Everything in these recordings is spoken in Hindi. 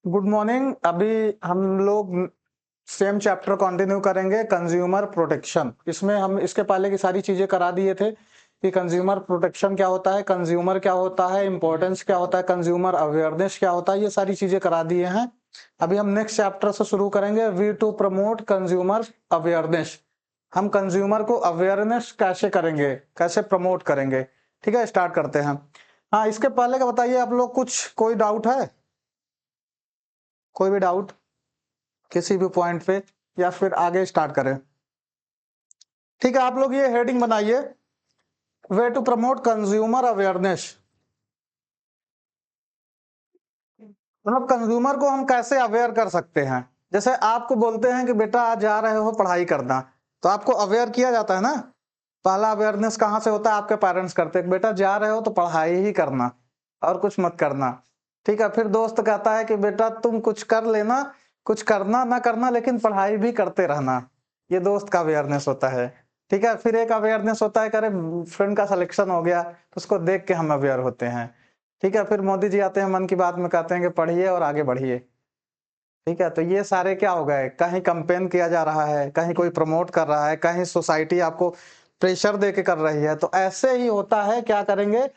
Good morning. अभी हम लोग सेम चैप्टर कंटिन्यू करेंगे, कंज्यूमर प्रोटेक्शन। इसमें हम इसके पहले की सारी चीजें करा दिए थे कि कंज्यूमर प्रोटेक्शन क्या होता है, कंज्यूमर क्या होता है, इंपॉर्टेंस क्या होता है, कंज्यूमर अवेयरनेस क्या होता है, ये सारी चीजें करा दिए हैं। अभी हम नेक्स्ट चैप्टर से शुरू करेंगे, we to promote consumer awareness. हम कंज्यूमर को अवेयरनेस कैसे करेंगे, कैसे प्रमोट करेंगे। ठीक है, स्टार्ट करते हैं। हाँ, इसके पहले का बताइए आप लोग, कुछ कोई डाउट है? कोई भी डाउट किसी भी पॉइंट पे, या फिर आगे स्टार्ट करें? ठीक है, आप लोग ये हेडिंग बनाइए, way to promote consumer awareness. मतलब कंज्यूमर को हम कैसे अवेयर कर सकते हैं। जैसे आपको बोलते हैं कि बेटा आज जा रहे हो पढ़ाई करना, तो आपको अवेयर किया जाता है ना। पहला अवेयरनेस कहाँ से होता है? आपके पेरेंट्स करते हैं, बेटा जा रहे हो तो पढ़ाई ही करना और कुछ मत करना। ठीक है, फिर दोस्त कहता है कि बेटा तुम कुछ कर लेना, कुछ करना ना करना लेकिन पढ़ाई भी करते रहना। ये दोस्त का अवेयरनेस होता है। ठीक है, फिर एक अवेयरनेस होता है, करे फ्रेंड का सिलेक्शन हो गया तो उसको देख के हम अवेयर होते हैं। ठीक है, फिर मोदी जी आते हैं, मन की बात में कहते हैं कि पढ़िए और आगे बढ़िए। ठीक है, तो ये सारे क्या हो गए, कहीं कंपेन किया जा रहा है, कहीं कोई प्रमोट कर रहा है, कहीं सोसाइटी आपको प्रेशर दे के कर रही है। तो ऐसे ही होता है, क्या करेंगे,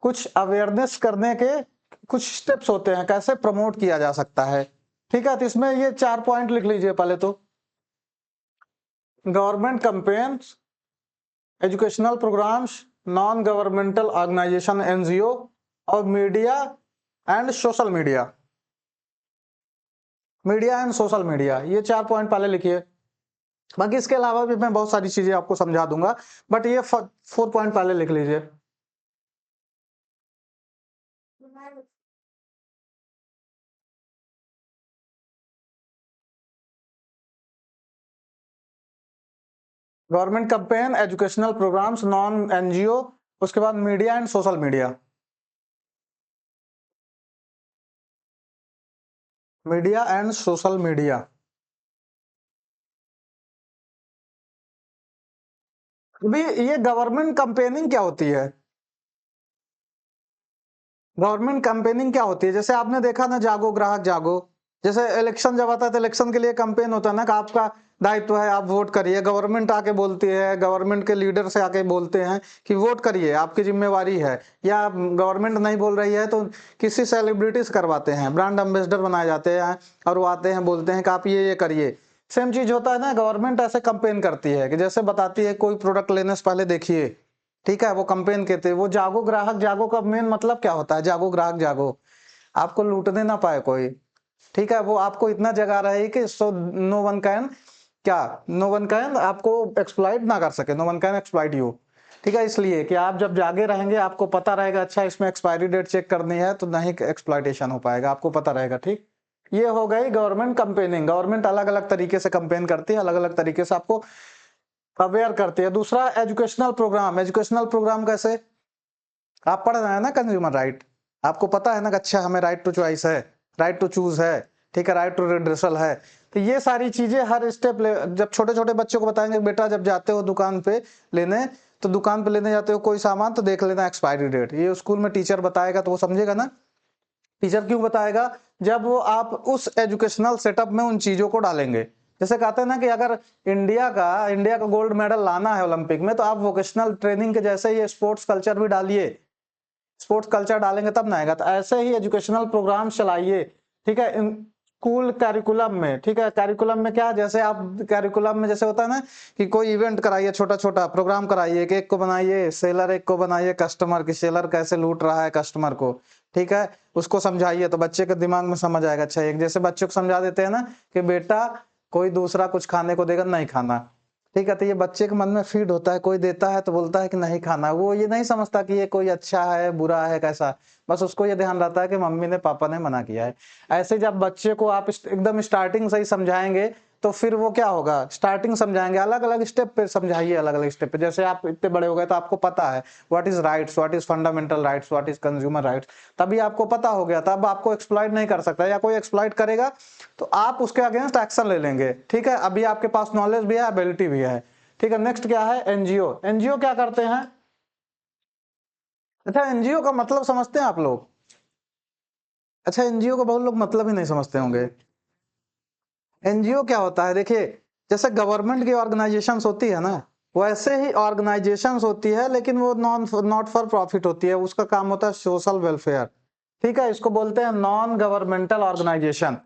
कुछ अवेयरनेस करने के कुछ स्टेप्स होते हैं, कैसे प्रमोट किया जा सकता है। ठीक है, तो इसमें ये 4 पॉइंट लिख लीजिए पहले तो। Government campaigns, educational programmes, non governmental organization NGO, और media and social media. Media and social media, ये 4 पॉइंट पहले लिखिए। बाकी इसके अलावा भी मैं बहुत सारी चीजें आपको समझा दूंगा, बट ये 4 पॉइंट पहले लिख लीजिए। Government campaign, educational programmes, non NGO, उसके बाद media and social media. Media and social media. अभी ये गवर्नमेंट कैंपेनिंग क्या होती है? गवर्नमेंट कैंपेनिंग क्या होती है? जैसे आपने देखा ना, जागो ग्राहक जागो। जैसे इलेक्शन जब आता है तो इलेक्शन के लिए कैंपेन होता है ना, कि आपका दायित्व है, आप वोट करिए। गवर्नमेंट आके बोलती है, गवर्नमेंट के लीडर से आके बोलते हैं कि वोट करिए, आपकी जिम्मेवारी है। या गवर्नमेंट नहीं बोल रही है तो किसी सेलिब्रिटी से करवाते हैं, ब्रांड एम्बेसडर बनाए जाते हैं, और वो आते हैं बोलते हैं कि आप ये करिए। सेम चीज होता है ना, गवर्नमेंट ऐसे कंपेन करती है कि जैसे बताती है कोई प्रोडक्ट लेने से पहले देखिए। ठीक है, वो कंपेन कहते हैं। वो जागो ग्राहक जागो का मेन मतलब क्या होता है? जागो ग्राहक जागो, आपको लूटने ना पाए कोई। ठीक है, वो आपको इतना जगा रहे कि सो नो वन कैन, क्या, नो वन कैन आपको एक्सप्लॉइट ना कर सके, no one can exploit you. ठीक है, इसलिए कि आप जब जागे रहेंगे आपको पता रहेगा, अच्छा इसमें एक्सपायरी डेट चेक करनी है, तो नहीं एक्सप्लॉइटेशन हो पाएगा, आपको पता रहेगा। ठीक, ये हो गई गवर्नमेंट कंपेनिंग। गवर्नमेंट अलग अलग तरीके से कंपेन करती है, अलग अलग तरीके से आपको अवेयर करती है। दूसरा, एजुकेशनल प्रोग्राम। एजुकेशनल प्रोग्राम कैसे? आप पढ़ रहे हैं ना कंज्यूमर राइट, आपको पता है ना कि अच्छा हमें राइट टू चॉइस है, राइट टू चूज है, ठीक है, राइट टू रिड्रेसल है। तो ये सारी चीजें हर स्टेप जब छोटे छोटे बच्चों को बताएंगे, बेटा जब जाते हो दुकान पे लेने, तो दुकान पे लेने जाते हो कोई सामान तो देख लेना एक्सपायरी डेट। ये स्कूल में टीचर बताएगा तो वो समझेगा ना। टीचर क्यों बताएगा? जब वो आप उस एजुकेशनल सेटअप में उन चीजों को डालेंगे। जैसे कहते हैं ना कि अगर इंडिया का गोल्ड मेडल लाना है ओलंपिक में, तो आप वोकेशनल ट्रेनिंग के जैसे ये स्पोर्ट्स कल्चर भी डालिए। स्पोर्ट्स कल्चर डालेंगे तब ना आएगा। तो ऐसे ही एजुकेशनल प्रोग्राम चलाइए। ठीक है, स्कूल कैरिकुलम में। ठीक है, कैरिकुलम में क्या, जैसे आप कैरिकुलम में जैसे होता है ना कि कोई इवेंट कराइए, छोटा छोटा प्रोग्राम कराइए, कि एक को बनाइए सेलर, एक को बनाइए कस्टमर, की सेलर कैसे लूट रहा है कस्टमर को। ठीक है, उसको समझाइए तो बच्चे के दिमाग में समझ आएगा। अच्छा, एक जैसे बच्चों को समझा देते हैं ना कि बेटा कोई दूसरा कुछ खाने को देगा नहीं खाना। ठीक है, तो ये बच्चे के मन में फीड होता है, कोई देता है तो बोलता है कि नहीं खाना। वो ये नहीं समझता कि ये कोई अच्छा है बुरा है कैसा, बस उसको ये ध्यान रहता है कि मम्मी ने पापा ने मना किया है। ऐसे जब बच्चे को आप एकदम स्टार्टिंग से ही समझाएंगे, तो फिर वो क्या होगा, स्टार्टिंग समझाएंगे, अलग अलग स्टेप पे समझाइए, अलग अलग स्टेप पे। जैसे आप इतने बड़े हो गए तो आपको पता है what is rights, what is fundamental rights, what is consumer rights. तभी आपको पता हो गया, तब आपको एक्सप्लॉइट नहीं कर सकता, या कोई एक्सप्लॉइट करेगा तो आप उसके अगेंस्ट एक्शन ले लेंगे। ठीक है, अभी आपके पास नॉलेज भी है, एबिलिटी भी है। ठीक है, नेक्स्ट क्या है, एनजीओ। एनजीओ क्या करते हैं? अच्छा, एनजीओ का मतलब समझते हैं आप लोग? अच्छा, एनजीओ का बहुत लोग मतलब ही नहीं समझते होंगे। एनजीओ क्या होता है, देखिए जैसे गवर्नमेंट की ऑर्गेनाइजेशंस होती है ना, वैसे ही ऑर्गेनाइजेशंस होती है, लेकिन वो नॉट फॉर प्रॉफिट होती है। उसका काम होता है सोशल वेलफेयर। ठीक है, इसको बोलते हैं नॉन गवर्नमेंटल ऑर्गेनाइजेशन।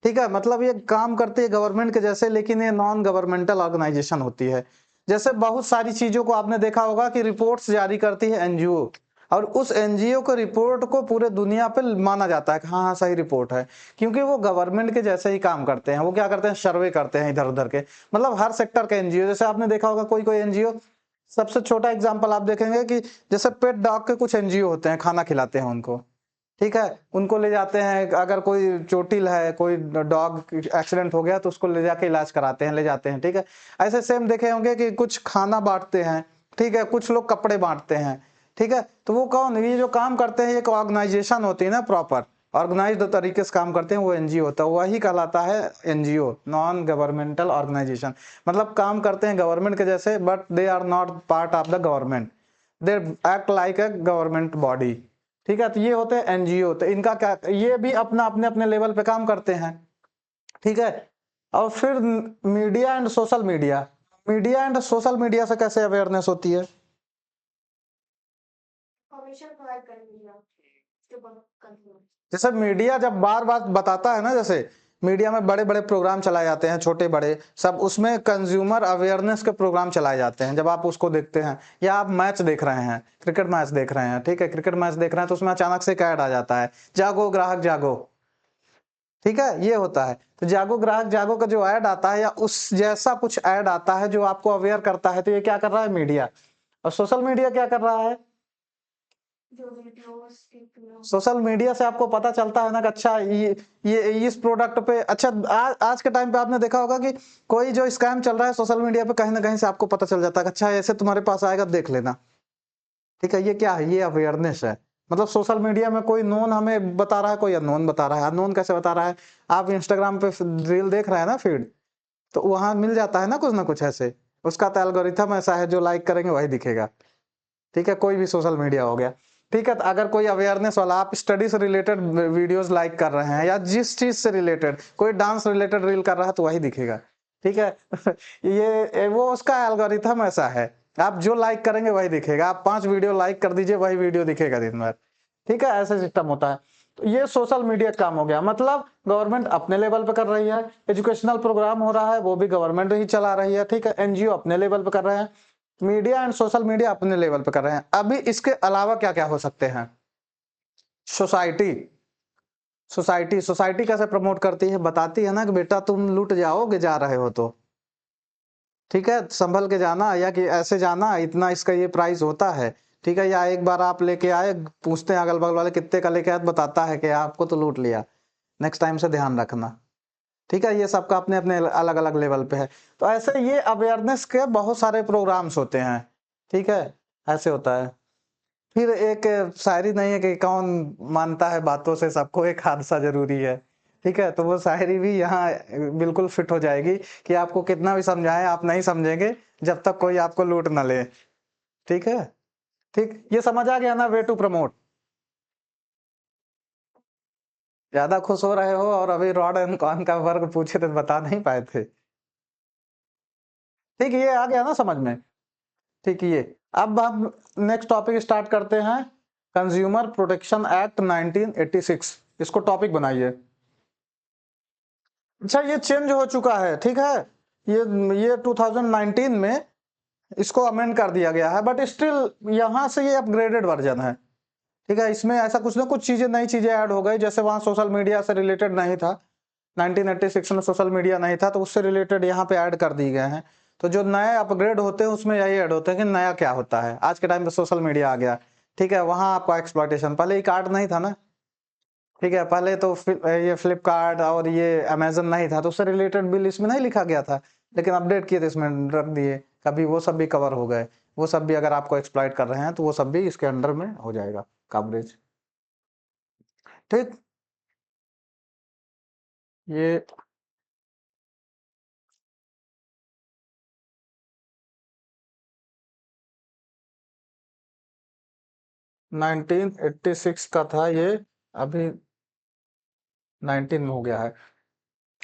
ठीक है, मतलब ये काम करती है गवर्नमेंट के जैसे, लेकिन ये नॉन गवर्नमेंटल ऑर्गेनाइजेशन होती है। जैसे बहुत सारी चीजों को आपने देखा होगा कि रिपोर्ट्स जारी करती है एनजीओ, और उस एनजीओ को रिपोर्ट को पूरे दुनिया पे माना जाता है कि हाँ हाँ सही रिपोर्ट है, क्योंकि वो गवर्नमेंट के जैसे ही काम करते हैं। वो क्या करते हैं, सर्वे करते हैं इधर उधर के, मतलब हर सेक्टर के एनजीओ। जैसे आपने देखा होगा कोई कोई एनजीओ, सबसे छोटा एग्जांपल आप देखेंगे कि जैसे पेट डॉग के कुछ एनजीओ होते हैं, खाना खिलाते हैं उनको। ठीक है, उनको ले जाते हैं, अगर कोई चोटिल है, कोई डॉग एक्सीडेंट हो गया तो उसको ले जाके इलाज कराते हैं, ले जाते हैं। ठीक है, ऐसे सेम देखे होंगे कि कुछ खाना बांटते हैं। ठीक है, कुछ लोग कपड़े बांटते हैं। ठीक है, तो वो कौन, ये जो काम करते हैं, एक ऑर्गेनाइजेशन होती है ना, प्रॉपर ऑर्गेनाइज्ड तरीके से काम करते हैं, वो एनजीओ होता है, वही कहलाता है एनजीओ, नॉन गवर्नमेंटल ऑर्गेनाइजेशन। मतलब काम करते हैं गवर्नमेंट के जैसे, but they are not part of the government, they act like a government body. ठीक है, तो ये होते हैं एनजीओ। तो इनका क्या, ये भी अपना अपने अपने लेवल पे काम करते हैं। ठीक है, और फिर media and social media, media and social media से कैसे अवेयरनेस होती है। जैसे मीडिया जब बार बार बताता है ना, जैसे मीडिया में बड़े बड़े प्रोग्राम चलाए जाते हैं, छोटे बड़े सब, उसमें कंज्यूमर अवेयरनेस के प्रोग्राम चलाए जाते हैं। जब आप उसको देखते हैं, या आप मैच देख रहे हैं, क्रिकेट मैच देख रहे हैं, ठीक है, क्रिकेट मैच देख रहे हैं, तो उसमें अचानक से एक ऐड आ जाता है, जागो ग्राहक जागो। ठीक है, ये होता है। तो जागो ग्राहक जागो का जो ऐड आता है, या उस जैसा कुछ ऐड आता है जो आपको अवेयर करता है, तो ये क्या कर रहा है, मीडिया। और सोशल मीडिया क्या कर रहा है, सोशल मीडिया से आपको पता चलता है ना कि अच्छा ये इस प्रोडक्ट पे, अच्छा आज के टाइम पे आपने देखा होगा कि कोई जो स्कैम चल रहा है सोशल मीडिया पे, कहीं ना कहीं से आपको पता चल जाता है कि अच्छा ऐसे तुम्हारे पास आएगा, देख लेना। ठीक है, ये क्या है, ये अवेयरनेस है। मतलब सोशल मीडिया में कोई नोन हमें बता रहा है, कोई अननोन बता रहा है। अननोन कैसे बता रहा है, आप इंस्टाग्राम पे रील देख रहे हैं ना, फीड, तो वहां मिल जाता है ना कुछ ऐसे, उसका तो एल्गोरिथम ऐसा है, जो लाइक करेंगे वही दिखेगा। ठीक है, कोई भी सोशल मीडिया हो गया। ठीक है, तो अगर कोई अवेयरनेस वाला, आप स्टडी से रिलेटेड वीडियोस लाइक कर रहे हैं, या जिस चीज से रिलेटेड, कोई डांस रिलेटेड रील कर रहा है, तो वही दिखेगा। ठीक है ये वो उसका एल्गोरिथम ऐसा है, आप जो लाइक करेंगे वही दिखेगा। आप 5 वीडियो लाइक कर दीजिए, वही वीडियो दिखेगा दिन भर। ठीक है, ऐसा सिस्टम होता है। तो ये सोशल मीडिया काम हो गया। मतलब गवर्नमेंट अपने लेवल पे कर रही है, एजुकेशनल प्रोग्राम हो रहा है वो भी गवर्नमेंट ही चला रही है। ठीक है, एनजीओ अपने लेवल पे कर रहे हैं, मीडिया एंड सोशल मीडिया अपने लेवल पे कर रहे हैं। अभी इसके अलावा क्या क्या हो सकते हैं, सोसाइटी, सोसाइटी कैसे प्रमोट करती है, बताती है ना कि बेटा तुम लूट जाओगे जा रहे हो तो, ठीक है, संभल के जाना, या कि ऐसे जाना, इतना इसका ये प्राइस होता है। ठीक है, या एक बार आप लेके आए, पूछते हैं अगल बगल वाले कितने का लेके आए, तो बताता है कि आपको तो लूट लिया, नेक्स्ट टाइम से ध्यान रखना। ठीक है, ये सबका अपने अपने अलग अलग लेवल पे है। तो ऐसे ये अवेयरनेस के बहुत सारे प्रोग्राम्स होते हैं। ठीक है, ऐसे होता है। फिर एक शायरी नहीं है कि कौन मानता है बातों से सबको एक हादसा जरूरी है। ठीक है, तो वो शायरी भी यहाँ बिल्कुल फिट हो जाएगी कि आपको कितना भी समझाएं, आप नहीं समझेंगे जब तक कोई आपको लूट ना ले। ठीक है, ठीक, ये समझ आ गया ना, वे टू प्रमोट। ज्यादा खुश हो रहे हो, और अभी रॉड एंड कॉन का वर्ग पूछे तो बता नहीं पाए थे। ठीक, ये आ गया ना समझ में। ठीक, ये अब हम नेक्स्ट टॉपिक स्टार्ट करते हैं, कंज्यूमर प्रोटेक्शन एक्ट 1986। इसको टॉपिक बनाइए। अच्छा, ये चेंज हो चुका है। ठीक है, ये 2019 में इसको अमेंड कर दिया गया है, बट स्टिल यहाँ से ये अपग्रेडेड वर्जन है। ठीक है, इसमें ऐसा कुछ ना कुछ चीजें, नई चीजें ऐड हो गई। जैसे वहां सोशल मीडिया से रिलेटेड नहीं था, 1986 में सोशल मीडिया नहीं था, तो उससे रिलेटेड यहाँ पे ऐड कर दिए गए हैं। तो जो नए अपग्रेड होते हैं उसमें यही ऐड होते हैं कि नया क्या होता है। आज के टाइम पे सोशल मीडिया आ गया। ठीक है, वहां आपका एक्सप्लॉयटेशन, पहले ये कार्ड नहीं था ना। ठीक है, पहले तो ये फ्लिपकार्ट और ये अमेजन नहीं था, तो उससे रिलेटेड बिल इसमें नहीं लिखा गया था, लेकिन अपडेट किए थे, इसमें रख दिए। कभी वो सब भी कवर हो गए। वो सब भी अगर आपको एक्सप्लॉइट कर रहे हैं, तो वो सब भी इसके अंडर में हो जाएगा कवरेज। ठीक, ये 1986 का था ये। अभी 19 में हो गया है।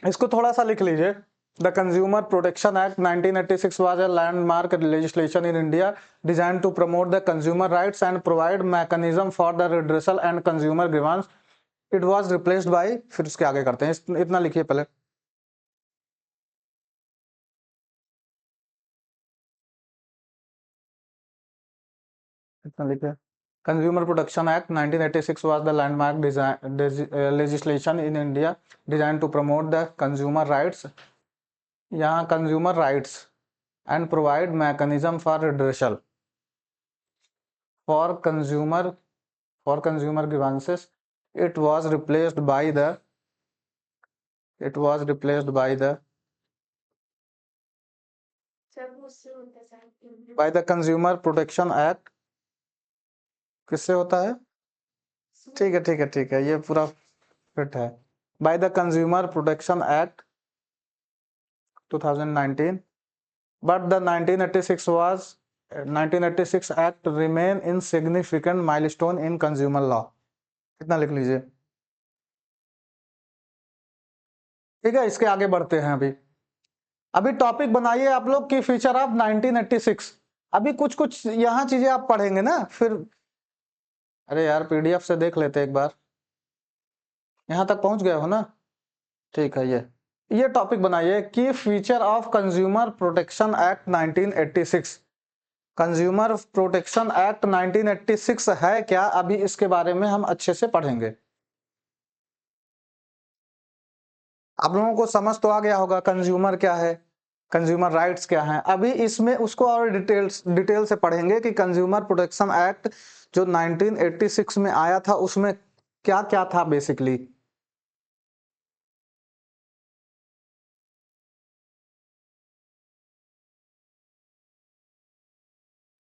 इसको थोड़ा सा लिख लीजिए। The consumer protection act 1986 was a landmark legislation in India designed to promote the consumer rights and provide mechanism for the redressal and consumer grievance. It was replaced by, फिर उसके आगे करते हैं, इतना लिखिए पहले। इतना लिखिए। Consumer Protection Act 1986 was the landmark legislation in India designed to promote the consumer rights, यहाँ consumer rights and provide mechanism for redressal for consumer grievances. It was replaced by the Consumer Protection Act। किससे होता है? ठीक है ठीक है ठीक है, ये पूरा फिट है। By the consumer protection act 2019, but the 1986 act remain in significant milestone in consumer law. कितना लिख लीजिए। ठीक है, इसके आगे बढ़ते हैं। अभी टॉपिक बनाइए आप लोग की फीचर ऑफ 1986। अभी कुछ कुछ यहाँ चीजें आप पढ़ेंगे ना फिर। अरे यार पीडीएफ से देख लेते एक बार। यहाँ तक पहुंच गए हो ना? ठीक है, ये टॉपिक बनाइए कि feature of consumer protection act 1986। Consumer protection act 1986 है क्या, अभी इसके बारे में हम अच्छे से पढ़ेंगे। आप लोगों को समझ तो आ गया होगा कंज्यूमर क्या है, कंज्यूमर राइट्स क्या हैं। अभी इसमें उसको और डिटेल से पढ़ेंगे कि कंज्यूमर प्रोटेक्शन एक्ट जो 1986 में आया था उसमें क्या क्या था बेसिकली।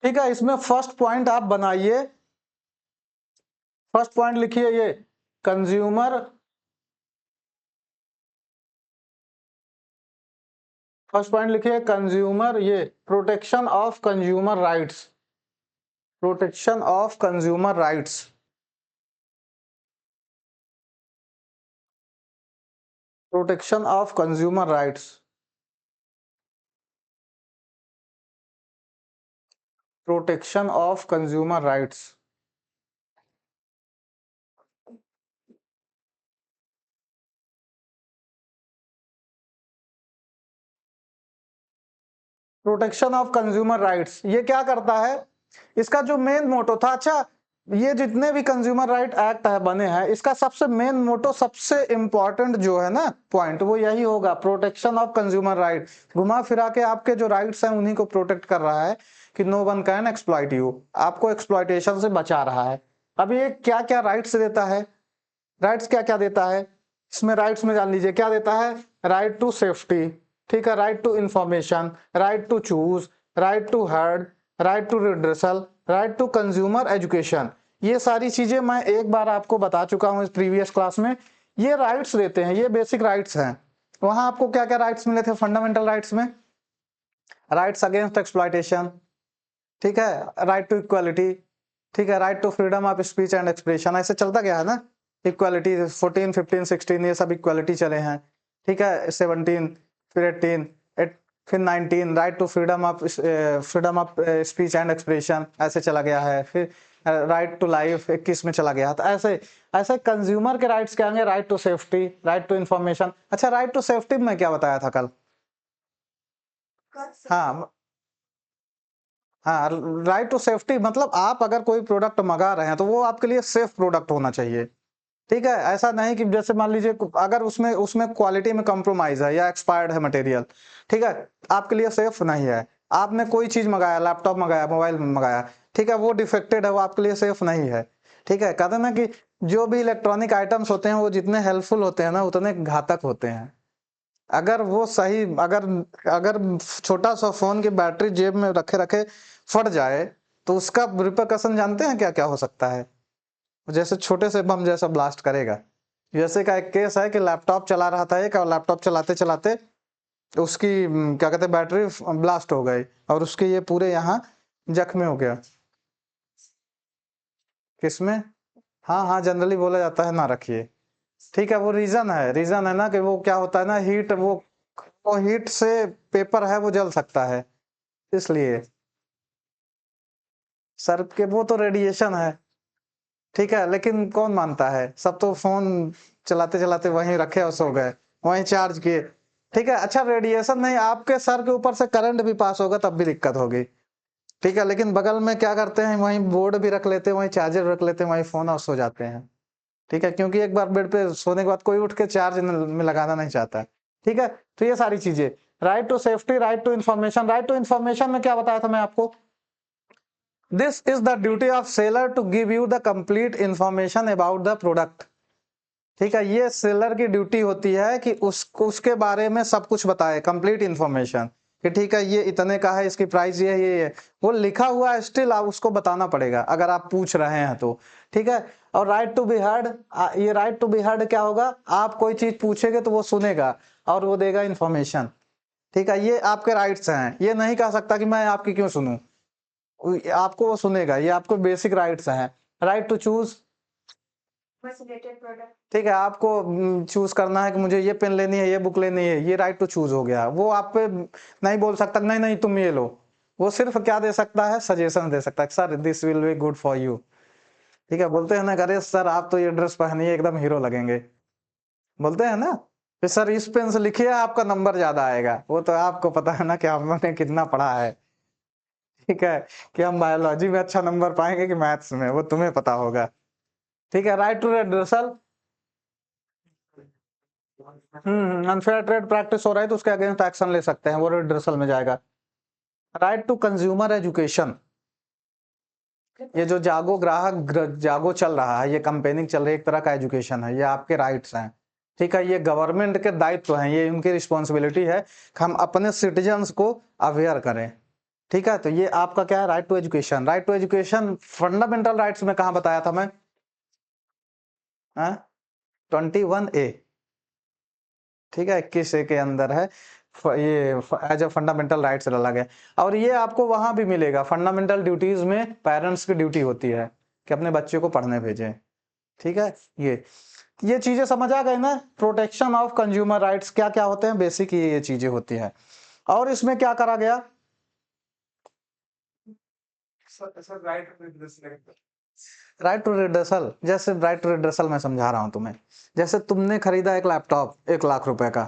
ठीक है, इसमें फर्स्ट पॉइंट आप बनाइए। फर्स्ट पॉइंट लिखिए ये कंज्यूमर, फर्स्ट पॉइंट लिखिए कंज्यूमर, ये protection of consumer rights, protection of consumer rights, protection of consumer rights, protection of consumer rights. Protection of consumer rights ये क्या करता है, इसका जो मेन मोटो था, अच्छा ये जितने भी कंज्यूमर राइट एक्ट है बने हैं, इसका सबसे मेन मोटो, सबसे इंपॉर्टेंट जो है ना पॉइंट, वो यही होगा, प्रोटेक्शन ऑफ कंज्यूमर राइट। घुमा फिरा के आपके जो राइट्स हैं उन्हीं को प्रोटेक्ट कर रहा है कि no one can exploit you, आपको एक्सप्लॉइटेशन से बचा रहा है। अब ये क्या क्या राइट्स देता है, राइट्स क्या क्या देता है इसमें, राइट्स में जान लीजिए क्या देता है। राइट टू सेफ्टी, ठीक है, right to information, right to choose, right to heard, right to redressal, right to consumer education. ये सारी चीजें मैं एक बार आपको बता चुका हूं इस प्रीवियस क्लास में। ये राइट्स देते हैं, ये बेसिक राइट्स हैं। वहां आपको क्या क्या राइट्स मिले थे फंडामेंटल राइट्स में? राइट्स अगेंस्ट एक्सप्लॉइटेशन, ठीक है, राइट टू इक्वालिटी, ठीक है, right to freedom of speech and expression, ऐसे चलता गया है ना। इक्वालिटी 14, 15, 16 ये सब इक्वालिटी चले हैं, ठीक है, 17, फिर 18, फिर 19 right to freedom of speech and expression, ऐसे चला गया है। फिर राइट टू लाइफ 21 में चला गया। तो ऐसे ऐसे कंज्यूमर के राइट्स क्या होंगे, right to safety, right to information. अच्छा, राइट टू सेफ्टी में क्या बताया था कल? हाँ हाँ, राइट टू सेफ्टी मतलब आप अगर कोई प्रोडक्ट मंगा रहे हैं तो वो आपके लिए सेफ प्रोडक्ट होना चाहिए, ठीक है। ऐसा नहीं कि जैसे मान लीजिए अगर उसमें उसमें क्वालिटी में कंप्रोमाइज है या एक्सपायर्ड है मटेरियल, ठीक है, आपके लिए सेफ नहीं है। आपने कोई चीज मंगाया, लैपटॉप मंगाया, मोबाइल मंगाया, ठीक है, वो डिफेक्टेड है, वो आपके लिए सेफ नहीं है, ठीक है। कहते हैं ना कि जो भी इलेक्ट्रॉनिक आइटम्स होते हैं वो जितने हेल्पफुल होते हैं ना उतने घातक होते हैं। अगर वो सही, अगर अगर छोटा सा फोन की बैटरी जेब में रखे रखे फट जाए तो उसका रिpercussion जानते हैं क्या क्या हो सकता है? जैसे छोटे से बम जैसा ब्लास्ट करेगा। जैसे का एक केस है कि लैपटॉप चला रहा था एक, और लैपटॉप चलाते चलाते उसकी क्या कहते हैं बैटरी ब्लास्ट हो गई और उसके ये पूरे यहाँ जख्मी हो गया। किसमें? हाँ हाँ, जनरली बोला जाता है ना रखिए। ठीक है, वो रीजन है ना कि वो क्या होता है ना, हीट, वो हीट से पेपर है वो जल सकता है, इसलिए सर के वो तो रेडिएशन है। ठीक है, लेकिन कौन मानता है, सब तो फोन चलाते चलाते वहीं रखे और सो गए, वहीं चार्ज किए। ठीक है, अच्छा रेडिएशन नहीं, आपके सर के ऊपर से करंट भी पास होगा तब भी दिक्कत होगी। ठीक है, लेकिन बगल में क्या करते हैं, वहीं बोर्ड भी रख लेते हैं, वहीं चार्जर रख लेते हैं, वहीं फोन और सो जाते हैं। ठीक है, क्योंकि एक बार बेड पे सोने के बाद कोई उठ के चार्ज में लगाना नहीं चाहता है। ठीक है, तो ये सारी चीजें, right to safety, right to information. Right to information में क्या बताया था मैं आपको, this is the duty of seller to give you the complete information about the product. ठीक है, ये सेलर की ड्यूटी होती है कि उसके बारे में सब कुछ बताए, कंप्लीट इंफॉर्मेशन, कि ठीक है ये इतने का है, इसकी प्राइस ये वो लिखा हुआ है, स्टिल आप उसको बताना पड़ेगा अगर आप पूछ रहे हैं तो। ठीक है, और राइट टू बी हर्ड, ये राइट टू बी हर्ड क्या होगा, आप कोई चीज पूछेंगे तो वो सुनेगा और वो देगा इंफॉर्मेशन। ठीक है, ये आपके राइट्स हैं, ये नहीं कह सकता कि मैं आपकी क्यों सुनूं, आपको वो सुनेगा, ये आपको बेसिक राइट्स हैं। राइट टू चूज, ठीक है, आपको चूज करना है कि मुझे ये पेन लेनी है, ये बुक लेनी है, ये राइट टू चूज हो गया। वो आप पे नहीं बोल सकता नहीं नहीं तुम ये लो, वो सिर्फ क्या दे सकता है, सजेशन दे सकता है, sir this will be good for you. ठीक है, बोलते हैं ना, अरे सर आप तो ये ड्रेस पहनिए एकदम हीरो लगेंगे, बोलते हैं ना कि सर इस पेन से लिखिए आपका नंबर ज्यादा आएगा। वो तो आपको पता है ना कि हमने कितना पढ़ा है। ठीक है, कि हम बायोलॉजी में अच्छा नंबर पाएंगे कि मैथ्स में, वो तुम्हें पता होगा। ठीक है, right to redressal, unfair trade practice हो रहा है तो उसके अगेंस्ट एक्शन ले सकते हैं, वो रिड्रेसल में जाएगा। राइट टू कंज्यूमर एजुकेशन, ये जो जागो चल रहा है, ये कंपेनिंग चल रही है, एक तरह का एजुकेशन है, ये आपके राइट्स हैं। ठीक है, ये गवर्नमेंट के दायित्व हैं, ये उनकी रिस्पॉन्सिबिलिटी है कि हम अपने सिटीजन्स को अवेयर करें। ठीक है, तो ये आपका क्या है, right to education. Right to education fundamental rights में कहा बताया था मैं, 21A। ठीक है, 21A के अंदर है, ये एज अ फंडामेंटल राइट्स डाला गया। और ये आपको वहां भी मिलेगा, फंडामेंटल ड्यूटीज में पेरेंट्स की ड्यूटी होती है कि अपने बच्चे को पढ़ने भेजें। ठीक है, ये चीजें समझ आ गई ना, प्रोटेक्शन ऑफ कंज्यूमर राइट्स क्या क्या होते हैं, बेसिक ये चीजें होती है। और इसमें क्या करा गया, राइट टू रिड्रेसल, जैसे राइट टू रिड्रेसल मैं समझा रहा हूं तुम्हें, जैसे तुमने खरीदा एक लैपटॉप 1 लाख रुपए का।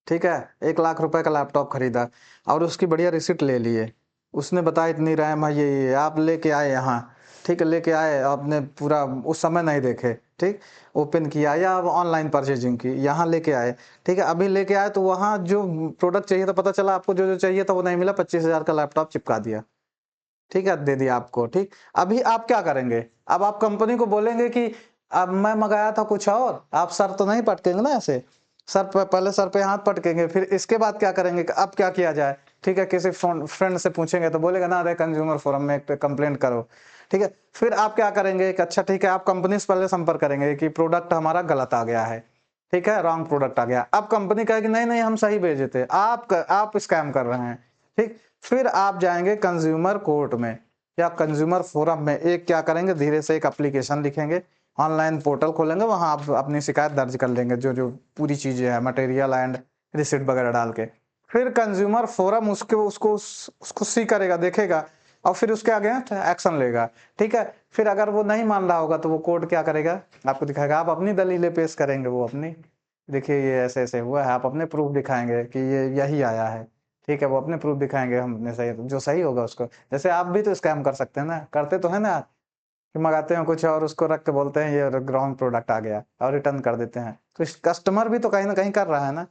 ठीक है, 1 लाख रुपए का लैपटॉप खरीदा और उसकी बढ़िया रिसिप्ट ले लिए, उसने बताया इतनी रैम है, ये आप लेके आए यहाँ। ठीक है, लेके आए, आपने पूरा उस समय नहीं देखे, ठीक, ओपन किया या ऑनलाइन परचेजिंग की, यहाँ लेके आए। ठीक है, अभी लेके आए तो वहाँ जो प्रोडक्ट चाहिए था, पता चला आपको जो जो चाहिए था वो नहीं मिला, 25,000 का लैपटॉप चिपका दिया। ठीक है, दे दिया आपको। ठीक, अभी आप क्या करेंगे, अब आप कंपनी को बोलेंगे कि अब मैं मंगाया था कुछ और, आप सर तो नहीं पटकेंगे ना ऐसे, सर पे पहले सर पे हाथ पटकेंगे, फिर इसके बाद क्या करेंगे, अब क्या किया जाए। ठीक है, किसी फ्रेंड से पूछेंगे तो बोलेगा ना, अरे कंज्यूमर फोरम में कंप्लेंट करो। ठीक है, फिर आप क्या करेंगे कि अच्छा ठीक है, आप कंपनी से पहले संपर्क करेंगे कि प्रोडक्ट हमारा गलत आ गया है। ठीक है, रॉन्ग प्रोडक्ट आ गया। अब कंपनी कहेगी नहीं नहीं हम सही भेजे थे, आप स्कैम कर रहे हैं। ठीक, फिर आप जाएंगे कंज्यूमर कोर्ट में या कंज्यूमर फोरम में, एक क्या करेंगे, धीरे से एक एप्लीकेशन लिखेंगे, ऑनलाइन पोर्टल खोलेंगे, वहां आप अपनी शिकायत दर्ज कर लेंगे, जो जो पूरी चीजें हैं, मटेरियल एंड रिसिप्ट वगैरह डाल के। फिर कंज्यूमर फोरम उसको सी करेगा, देखेगा और फिर उसके अगेंस्ट एक्शन लेगा। ठीक है, फिर अगर वो नहीं मान रहा होगा तो वो कोर्ट क्या करेगा, आपको दिखाएगा, आप अपनी दलीलें पेश करेंगे, वो अपनी, देखिए ये ऐसे ऐसे हुआ है, आप अपने प्रूफ दिखाएंगे कि ये यही आया है। ठीक है, वो अपने प्रूफ दिखाएंगे, हमने सही, जो सही होगा उसको, जैसे आप भी तो स्कैम कर सकते हैं ना, करते तो है ना, कि मंगाते हैं कुछ और उसको रख के बोलते हैं ये रॉन्ग प्रोडक्ट आ गया और रिटर्न कर देते हैं, तो कस्टमर भी तो कहीं ना कहीं कर रहा है ना,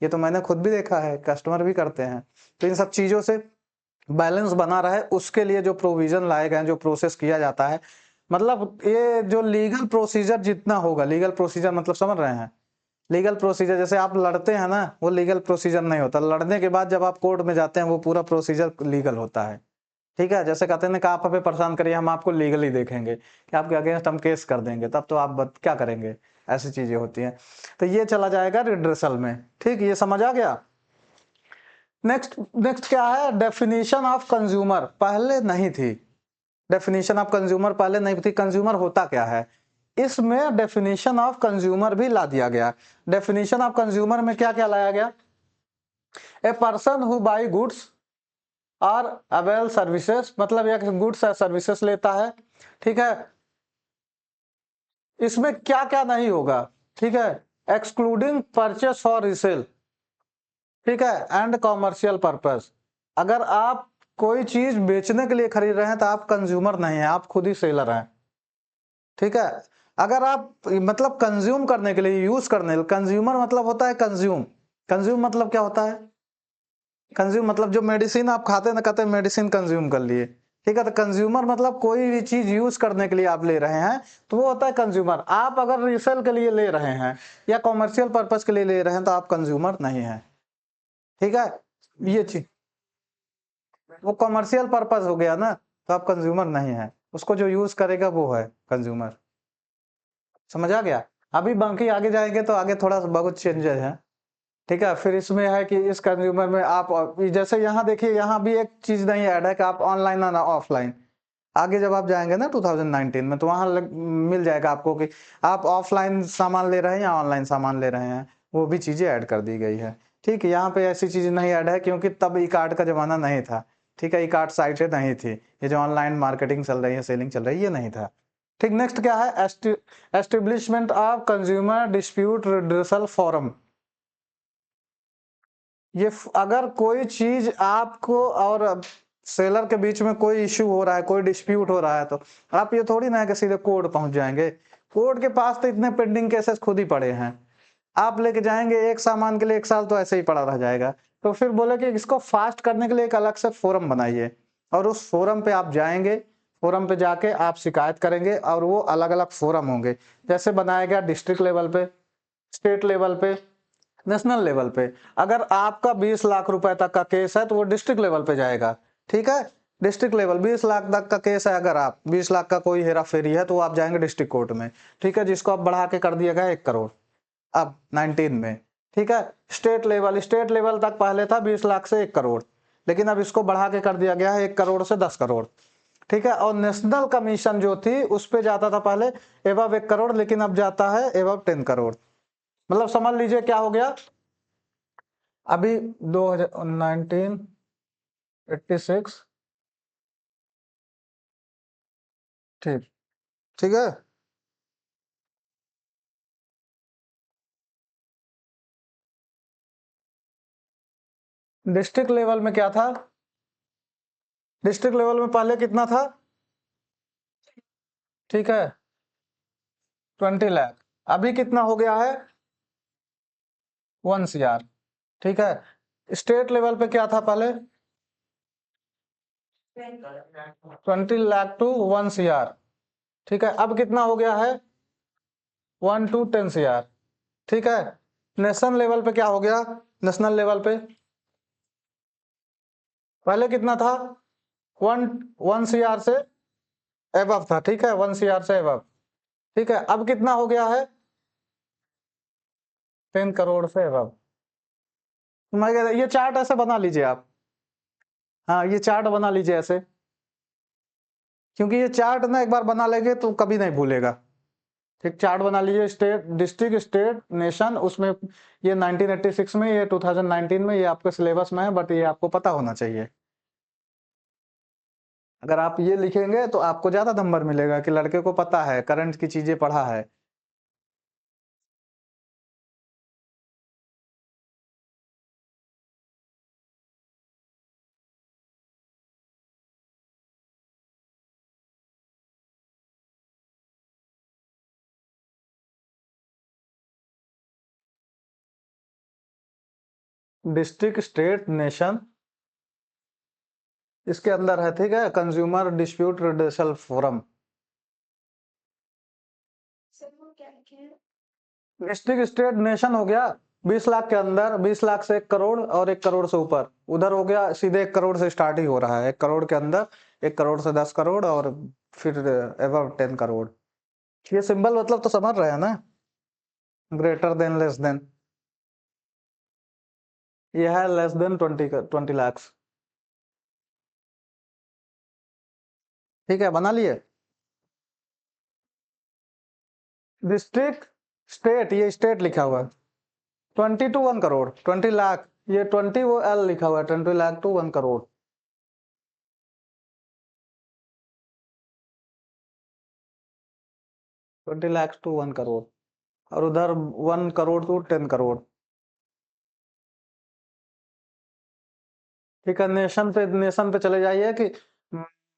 ये तो मैंने खुद भी देखा है, कस्टमर भी करते हैं। तो इन सब चीजों से बैलेंस बना रहे, उसके लिए जो प्रोविजन लाए गए हैं, जो प्रोसेस किया जाता है, मतलब ये जो लीगल प्रोसीजर जितना होगा, लीगल प्रोसीजर मतलब समझ रहे हैं, लीगल प्रोसीजर जैसे आप लड़ते हैं ना, वो लीगल प्रोसीजर नहीं होता, लड़ने के बाद जब आप कोर्ट में जाते हैं वो पूरा प्रोसीजर लीगल होता है। ठीक है, जैसे कहते हैं कि आप हमें परेशान करिए, हम आपको लीगली देखेंगे कि आपके अगेंस्ट हम केस कर देंगे, तब तो आप क्या करेंगे, ऐसी चीजें होती हैं। तो ये चला जाएगा रिड्रेसल में। ठीक, ये समझ आ गया। नेक्स्ट नेक्स्ट क्या है, डेफिनेशन ऑफ कंज्यूमर, पहले नहीं थी, डेफिनेशन ऑफ कंज्यूमर पहले नहीं थी। कंज्यूमर होता क्या है, इसमें डेफिनेशन ऑफ कंज्यूमर भी ला दिया गया। डेफिनेशन ऑफ कंज्यूमर में क्या क्या लाया गया? A person who by goods और अवेल सर्विसेज, मतलब यह गुड्स या सर्विसेज लेता है, ठीक है। इसमें क्या क्या नहीं होगा, ठीक है, एक्सक्लूडिंग परचेस फॉर रिसेल, ठीक है, एंड कॉमर्शियल पर्पस। अगर आप कोई चीज बेचने के लिए खरीद रहे हैं तो आप कंज्यूमर नहीं है, आप खुद ही सेलर हैं, ठीक है। अगर आप मतलब कंज्यूम करने के लिए, यूज करने के लिए, कंज्यूमर मतलब होता है कंज्यूम। कंज्यूम मतलब क्या होता है? कंज्यूम मतलब जो मेडिसिन आप खाते हैं ना, कहते हैं मेडिसिन कंज्यूम कर लिए, ठीक है। तो कंज्यूमर मतलब कोई भी चीज यूज करने के लिए आप ले रहे हैं तो वो होता है कंज्यूमर। आप अगर रीसेल के लिए ले रहे हैं या कॉमर्शियल पर्पस के लिए ले रहे हैं तो आप कंज्यूमर नहीं है, ठीक है। ये चीज वो कॉमर्शियल पर्पस हो गया ना, तो आप कंज्यूमर नहीं है, उसको जो यूज करेगा वो है कंज्यूमर। समझ आ गया? अभी बाकी आगे जाएंगे तो आगे थोड़ा सा बहुत चेंजेस है, ठीक है। फिर इसमें है कि इस कंज्यूमर में आप जैसे यहाँ देखिए, यहाँ भी एक चीज नहीं ऐड है कि आप ऑनलाइन ना ऑफलाइन। आगे जब आप जाएंगे ना 2019 में तो वहां मिल जाएगा आपको कि आप ऑफलाइन सामान ले रहे हैं या ऑनलाइन सामान ले रहे हैं, वो भी चीजें ऐड कर दी गई है, ठीक है। यहाँ पे ऐसी चीज नहीं ऐड है क्योंकि तब ई कार्ड का जमाना नहीं था, ठीक है। ई कार्ड साइटें नहीं थी, ये जो ऑनलाइन मार्केटिंग चल रही है, सेलिंग चल रही है, ये नहीं था, ठीक। नेक्स्ट क्या है? Establishment of consumer dispute redressal forum. ये अगर कोई चीज आपको और सेलर के बीच में कोई इश्यू हो रहा है, कोई डिस्प्यूट हो रहा है, तो आप ये थोड़ी ना है कि सीधे कोर्ट पहुंच जाएंगे। कोर्ट के पास तो इतने पेंडिंग केसेस खुद ही पड़े हैं, आप लेके जाएंगे एक सामान के लिए 1 साल तो ऐसे ही पड़ा रह जाएगा। तो फिर बोले कि इसको फास्ट करने के लिए एक अलग से फोरम बनाइए, और उस फोरम पे आप जाएंगे, फोरम पे जाके आप शिकायत करेंगे, और वो अलग अलग फोरम होंगे। जैसे बनाया गया डिस्ट्रिक्ट लेवल पे, स्टेट लेवल पे, नेशनल लेवल पे। अगर आपका 20 लाख रुपए तक का केस है तो वो डिस्ट्रिक्ट लेवल पे जाएगा, ठीक है। डिस्ट्रिक्ट लेवल 20 लाख तक का केस है, अगर आप 20 लाख का कोई हेरा फेरी है तो आप जाएंगे डिस्ट्रिक्ट कोर्ट में, ठीक है, जिसको आप बढ़ा के कर दिया गया 1 करोड़ अब 19 में, ठीक है। स्टेट लेवल तक पहले था 20 लाख से 1 करोड़, लेकिन अब इसको बढ़ा के कर दिया गया है 1 करोड़ से 10 करोड़, ठीक है। और नेशनल कमीशन जो थी उस पे जाता था पहले एबव 1 करोड़, लेकिन अब जाता है एबव 10 करोड़। मतलब समझ लीजिए क्या हो गया, अभी 1986, ठीक, ठीक है। डिस्ट्रिक्ट लेवल में क्या था? डिस्ट्रिक्ट लेवल में पहले कितना था? ठीक है, 20 लाख। अभी कितना हो गया है? 1 CR, ठीक है। स्टेट लेवल पे क्या था पहले? 20 लाख टू 1 CR, ठीक है। अब कितना हो गया है? 1 to 10 CR, ठीक है। नेशनल लेवल पे क्या हो गया? नेशनल लेवल पे पहले कितना था? वन 1 CR से एबव था, ठीक है, 1 CR से एबव, ठीक है। अब कितना हो गया है? 10 करोड़ से एबव। ये चार्ट ऐसे बना लीजिए आप, हाँ ये चार्ट बना लीजिए ऐसे, क्योंकि ये चार्ट ना एक बार बना लेंगे तो कभी नहीं भूलेगा, ठीक। चार्ट बना लीजिए, स्टेट, डिस्ट्रिक्ट, स्टेट, नेशन, उसमें ये 1986 में, ये 2019 में, ये आपके सिलेबस में है, बट ये आपको पता होना चाहिए। अगर आप ये लिखेंगे तो आपको ज्यादा नंबर मिलेगा कि लड़के को पता है, करंट की चीजें पढ़ा है। डिस्ट्रिक्ट, स्टेट, नेशन, इसके अंदर है, ठीक है, consumer dispute redressal forum. District, state, nation हो गया। 20 लाख के अंदर, 20 लाख से 1 करोड़ और 1 करोड़ से ऊपर, उधर हो गया सीधे 1 करोड़ से स्टार्ट ही हो रहा है, 1 करोड़ के अंदर, 1 करोड़ से 10 करोड़, और फिर एबव 10 करोड़। ये सिंबल मतलब तो समझ रहे हैं ना, ग्रेटर देन, लेस देन, ये है लेस देन 20 लाख, ठीक है, बना लिए। डिस्ट्रिक्ट स्टेट, ये स्टेट लिखा हुआ है 20 to 1 करोड़, 20 लाख, ये 20 वो एल लिखा हुआ है 20 lakh to 1 crore. Twenty lakh to 1 crore, और उधर 1 करोड़ टू 10 करोड़। ठीक है, नेशन पे चले जाइए कि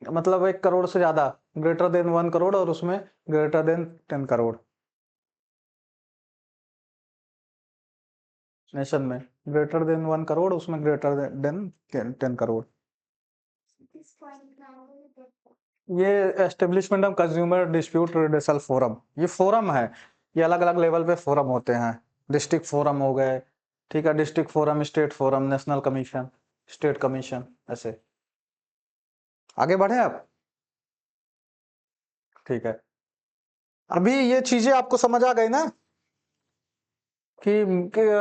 मतलब 1 करोड़ से ज्यादा, ग्रेटर देन 1 करोड़, और उसमें ग्रेटर देन 10 करोड़। नेशन में ग्रेटर देन 1 करोड़, उसमें ग्रेटर देन 10 करोड़। ये establishment of consumer dispute redressal forum, ये फोरम है, ये अलग अलग लेवल पे फोरम होते हैं। डिस्ट्रिक्ट फोरम हो गए, ठीक है, district forum, state forum, national commission, state commission, ऐसे। आगे बढ़े आप। ठीक है, अभी ये चीजें आपको समझ आ गई ना कि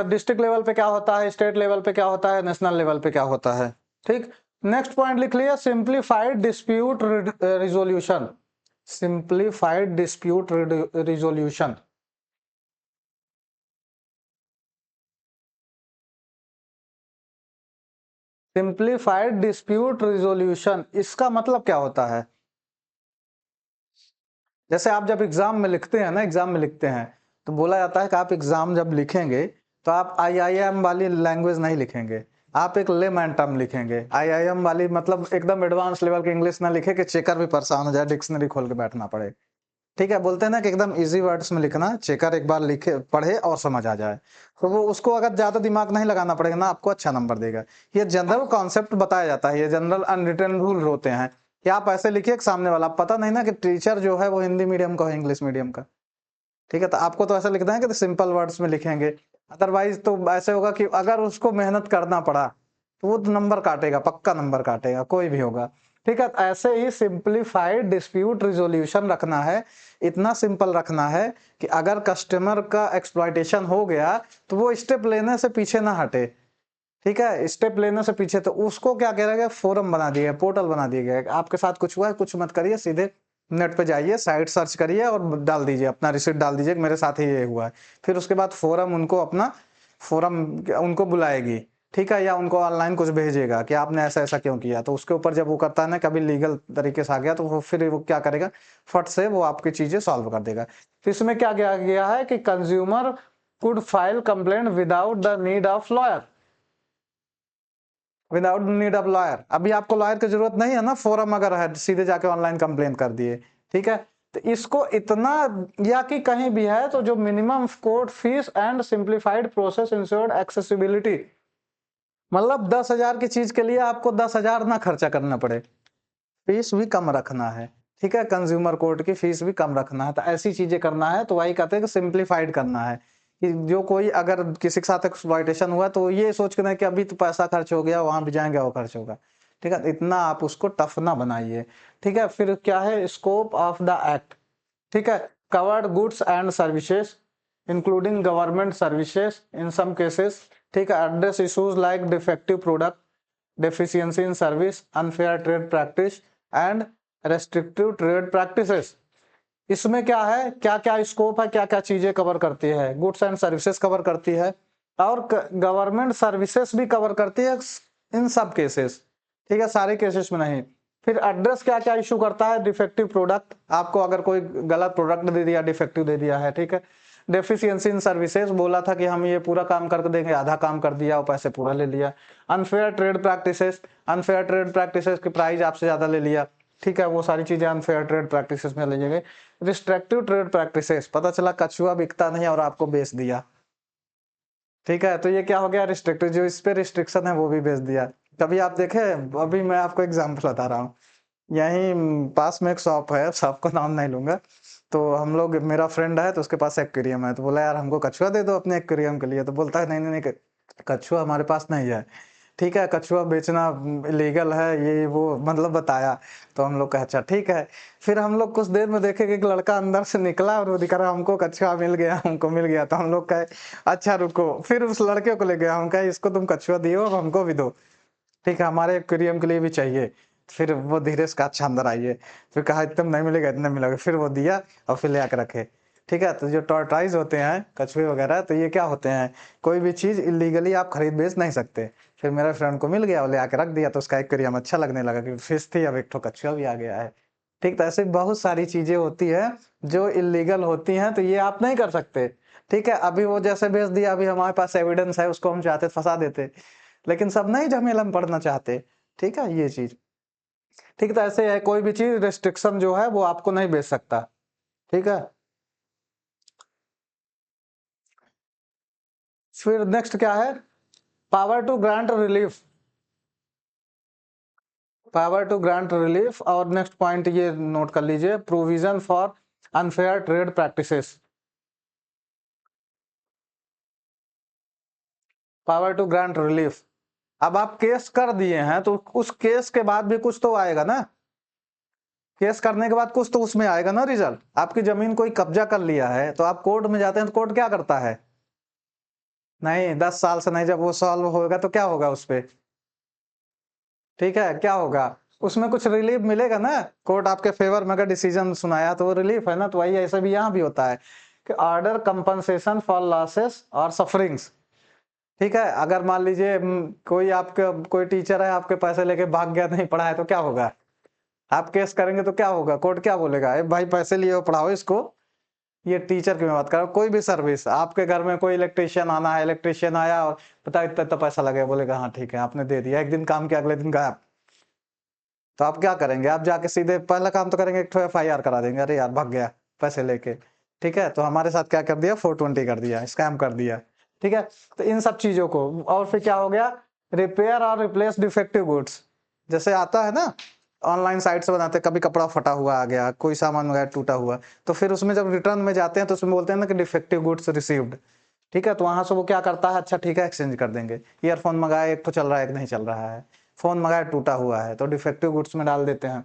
डिस्ट्रिक्ट लेवल पे क्या होता है, स्टेट लेवल पे क्या होता है, नेशनल लेवल पे क्या होता है। ठीक, नेक्स्ट पॉइंट लिख लिया, simplified dispute resolution. Simplified dispute resolution. Simplified dispute resolution, इसका मतलब क्या होता है? जैसे आप जब एग्जाम में लिखते हैं ना, एग्जाम में लिखते हैं तो बोला जाता है कि आप एग्जाम जब लिखेंगे तो आप आईआईएम वाली लैंग्वेज नहीं लिखेंगे, आप एक लेमैन टर्म लिखेंगे। आईआईएम वाली मतलब एकदम एडवांस लेवल की इंग्लिश ना लिखे कि चेकर भी परेशान हो जाए, डिक्शनरी खोल के बैठना पड़े। ठीक है, बोलते हैं ना कि एकदम इजी वर्ड्स में लिखना, चेकर एक बार लिखे पढ़े और समझ आ जाए, तो वो उसको अगर ज्यादा दिमाग नहीं लगाना पड़ेगा ना, आपको अच्छा नंबर देगा। ये जनरल कॉन्सेप्ट बताया जाता है, ये जनरल अनरिटन रूल होते हैं कि आप ऐसे लिखिए, सामने वाला पता नहीं ना कि टीचर जो है वो हिंदी मीडियम का है, इंग्लिश मीडियम का। ठीक है, तो आपको तो ऐसा लिखना है कि सिंपल वर्ड्स में लिखेंगे, अदरवाइज तो ऐसे होगा कि अगर उसको मेहनत करना पड़ा तो वो नंबर काटेगा, पक्का नंबर काटेगा, कोई भी होगा। ठीक है, ऐसे ही सिंप्लीफाइड डिस्प्यूट रिजोल्यूशन रखना है, इतना सिंपल रखना है कि अगर कस्टमर का एक्सप्लॉयटेशन हो गया तो वो स्टेप लेने से पीछे ना हटे। ठीक है, स्टेप लेने से पीछे, तो उसको क्या करेगा, फोरम बना दिया, पोर्टल बना दिया गया, आपके साथ कुछ हुआ है, कुछ मत करिए, सीधे नेट पे जाइए, साइट सर्च करिए और डाल दीजिए, अपना रिसिप्ट डाल दीजिए कि मेरे साथ ही ये हुआ है। फिर उसके बाद फोरम उनको अपना फोरम उनको बुलाएगी, ठीक है, या उनको ऑनलाइन कुछ भेजेगा कि आपने ऐसा ऐसा क्यों किया, तो उसके ऊपर जब वो करता है ना, कभी लीगल तरीके से आ गया तो वो फिर वो क्या करेगा, फट से वो आपकी चीजें सॉल्व कर देगा। तो इसमें क्या किया गया है कि consumer could file complaint without the need of lawyer, without need of lawyer. अभी आपको लॉयर की जरूरत नहीं है ना, फोरम अगर है सीधे जाके ऑनलाइन कंप्लेन कर दिए। ठीक है, तो इसको इतना, या कि कहीं भी है तो जो minimum court fees and simplified process insured accessibility, मतलब 10,000 की चीज के लिए आपको 10,000 ना खर्चा करना पड़े, फीस भी कम रखना है। ठीक है, कंज्यूमर कोर्ट की फीस भी कम रखना है, तो ऐसी चीजें करना है, तो वही कहते हैं कि सिंप्लीफाइड करना है कि जो कोई अगर किसी के साथ एक्सप्लॉयटेशन हुआ तो ये सोच के नहीं कि अभी तो पैसा खर्च हो गया, वहां भी जाएंगे और खर्च होगा। ठीक है, इतना आप उसको टफ ना बनाइए। ठीक है, फिर क्या है, स्कोप ऑफ द एक्ट। ठीक है, covered goods and services including government services in some cases. ठीक है, address issues like defective product, deficiency in service, unfair trade practice and restrictive trade practices। इसमें क्या है, क्या क्या स्कोप है, क्या क्या चीजें कवर करती है, गुड्स एंड सर्विसेज कवर करती है और गवर्नमेंट सर्विसेज भी कवर करती है इन सब केसेस। ठीक है, सारे केसेस में नहीं। फिर एड्रेस क्या क्या इशू करता है, डिफेक्टिव प्रोडक्ट, आपको अगर कोई गलत प्रोडक्ट दे दिया, डिफेक्टिव दे दिया है। ठीक है, डेफिशिएंसी इन सर्विसेज, बोला था कि हम ये पूरा काम करके देंगे, आधा काम कर दिया और पैसे पूरा ले लिया। Unfair trade practices, unfair trade practices की प्राइस आपसे ज्यादा ले लिया। ठीक है, वो सारी चीजें अनफेयर ट्रेड प्रैक्टिसेस में ले जाएंगे। रिस्ट्रिक्टिव ट्रेड प्रैक्टिसेस, पता चला कछुआ बिकता नहीं और आपको बेच दिया। ठीक है, तो ये क्या हो गया, रिस्ट्रिक्टिव, जो इस पे रिस्ट्रिक्शन है वो भी बेच दिया। कभी आप देखे, अभी मैं आपको एग्जांपल बता रहा हूँ, यहीं पास में एक शॉप है, शॉप का नाम नहीं लूंगा, तो हम लोग, मेरा फ्रेंड है तो उसके पास एक्वेरियम है, तो बोला यार हमको कछुआ दे दो अपने एक्वेरियम के लिए, तो बोलता है नहीं नहीं नहीं, कछुआ हमारे पास नहीं है। ठीक है, कछुआ बेचना इलीगल है, ये वो मतलब बताया, तो हम लोग कहा अच्छा ठीक है। फिर हम लोग कुछ देर में देखे कि एक लड़का अंदर से निकला और वो दिखा रहा हमको कछुआ मिल गया, हमको मिल गया, तो हम लोग कहे अच्छा रुको, फिर उस लड़के को ले गया, हम कहे इसको तुम कछुआ दियो अब हमको भी दो। ठीक है, हमारे एक्वेरियम के लिए भी चाहिए। फिर वो धीरे से कहा अच्छा अंदर आइए, फिर कहा एकदम नहीं मिलेगा, इतना मिलेगा, फिर वो दिया और फिर ले आकर रखे। ठीक है। तो जो टॉर्टाइज होते हैं कछुए वगैरह, तो ये क्या होते हैं, कोई भी चीज इलीगली आप खरीद बेच नहीं सकते। फिर मेरे फ्रेंड को मिल गया, वो ले आके रख दिया, तो उसका एक्वेरियम अच्छा लगने लगा कि फिश थी, अब एक ठो कछुआ भी आ गया है। ठीक, तो ऐसे बहुत सारी चीजें होती है जो इलीगल होती हैं, तो ये आप नहीं कर सकते। ठीक है, अभी वो जैसे भेज दिया, अभी हमारे पास एविडेंस है, उसको हम चाहते तो फंसा देते, लेकिन सब नहीं झमेला में पड़ना चाहते। ठीक है, ये चीज। ठीक, तो ऐसे है, कोई भी चीज रेस्ट्रिक्शन जो है वो आपको नहीं बेच सकता। ठीक है, फिर नेक्स्ट क्या है, power to grant relief. Power to grant relief, और नेक्स्ट पॉइंट ये नोट कर लीजिए, provision for unfair trade practices. Power to grant relief, अब आप केस कर दिए हैं तो उस केस के बाद भी कुछ तो आएगा ना, केस करने के बाद कुछ तो उसमें आएगा ना रिजल्ट। आपकी जमीन कोई कब्जा कर लिया है तो आप कोर्ट में जाते हैं, तो कोर्ट क्या करता है, नहीं 10 साल से नहीं, जब वो सॉल्व होगा तो क्या होगा उस पे, ठीक है, क्या होगा, उसमें कुछ रिलीफ मिलेगा ना, कोर्ट आपके फेवर में अगर डिसीजन सुनाया तो वो रिलीफ है ना। तो वही ऐसे भी यहाँ भी होता है कि ऑर्डर कंपनसेशन फॉर लॉसेस और सफरिंग्स। ठीक है, अगर मान लीजिए कोई आपके कोई टीचर है, आपके पैसे लेके भाग गया, नहीं पढ़ा है, तो क्या होगा, आप केस करेंगे तो क्या होगा, कोर्ट क्या बोलेगा, ए भाई पैसे लिए हो, पढ़ाओ इसको। ये टीचर की मैं बात कर रहा हूँ, कोई भी सर्विस, आपके घर में कोई इलेक्ट्रिशियन आना है, इलेक्ट्रिशियन आया और पता इतना इतना पैसा लगे, बोलेगा हाँ ठीक है आपने दे दिया, एक दिन काम किया, अगले दिन गायब। तो आप क्या करेंगे, आप जाके सीधे पहला काम तो करेंगे, एक तो FIR करा देंगे, अरे यार भाग गया पैसे लेके। ठीक है, तो हमारे साथ क्या कर दिया, 420 कर दिया, स्कैम कर दिया। ठीक है, तो इन सब चीजों को, और फिर क्या हो गया, रिपेयर और रिप्लेस डिफेक्टिव गुड्स। जैसे आता है ना, ऑनलाइन साइट से बनाते हैं, कभी कपड़ा फटा हुआ आ गया, कोई सामान वगैरह टूटा हुआ, तो फिर उसमें जब रिटर्न में जाते हैं तो उसमें बोलते हैं ना कि डिफेक्टिव गुड्स रिसीव्ड। ठीक है, तो वहां से वो क्या करता है, अच्छा ठीक है एक्सचेंज कर देंगे। ईयरफोन मंगाया, एक तो चल रहा है, एक नहीं चल रहा है, फोन मंगाया टूटा हुआ है, तो डिफेक्टिव गुड्स में डाल देते हैं।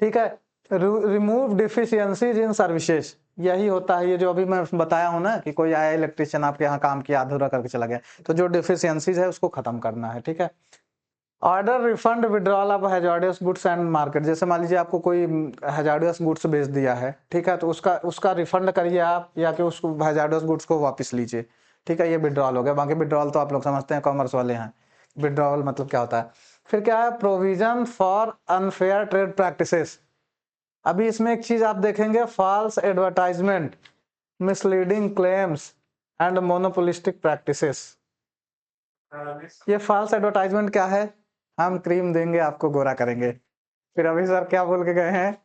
ठीक है, रिमूव डिफिशियंसीज इन सर्विसेज, यही होता है, ये जो अभी मैं बताया हूं ना कि कोई आया इलेक्ट्रिशियन आपके यहाँ काम किया, अधूरा करके चला गया, तो जो डिफिशियंसीज है उसको खत्म करना है। ठीक है, order refund withdrawal of hazardous goods and market, जैसे मान लीजिए आपको कोई हैजार्डियस गुड्स बेच दिया है, ठीक है, तो उसका उसका रिफंड करिए आप, या कि उसको हैजार्डियस गुड्स को वापस लीजिए। ठीक है, ये विड्रॉल हो गया। बाकी विड्रॉल तो आप लोग समझते हैं, कॉमर्स वाले हैं, विड्रॉल मतलब क्या होता है। फिर क्या है, provision for unfair trade practices. अभी इसमें एक चीज आप देखेंगे, false advertisement, misleading claims and monopolistic practices. ये फॉल्स एडवर्टाइजमेंट क्या है, हम क्रीम देंगे आपको गोरा करेंगे, फिर अभी सर क्या बोल के गए हैं,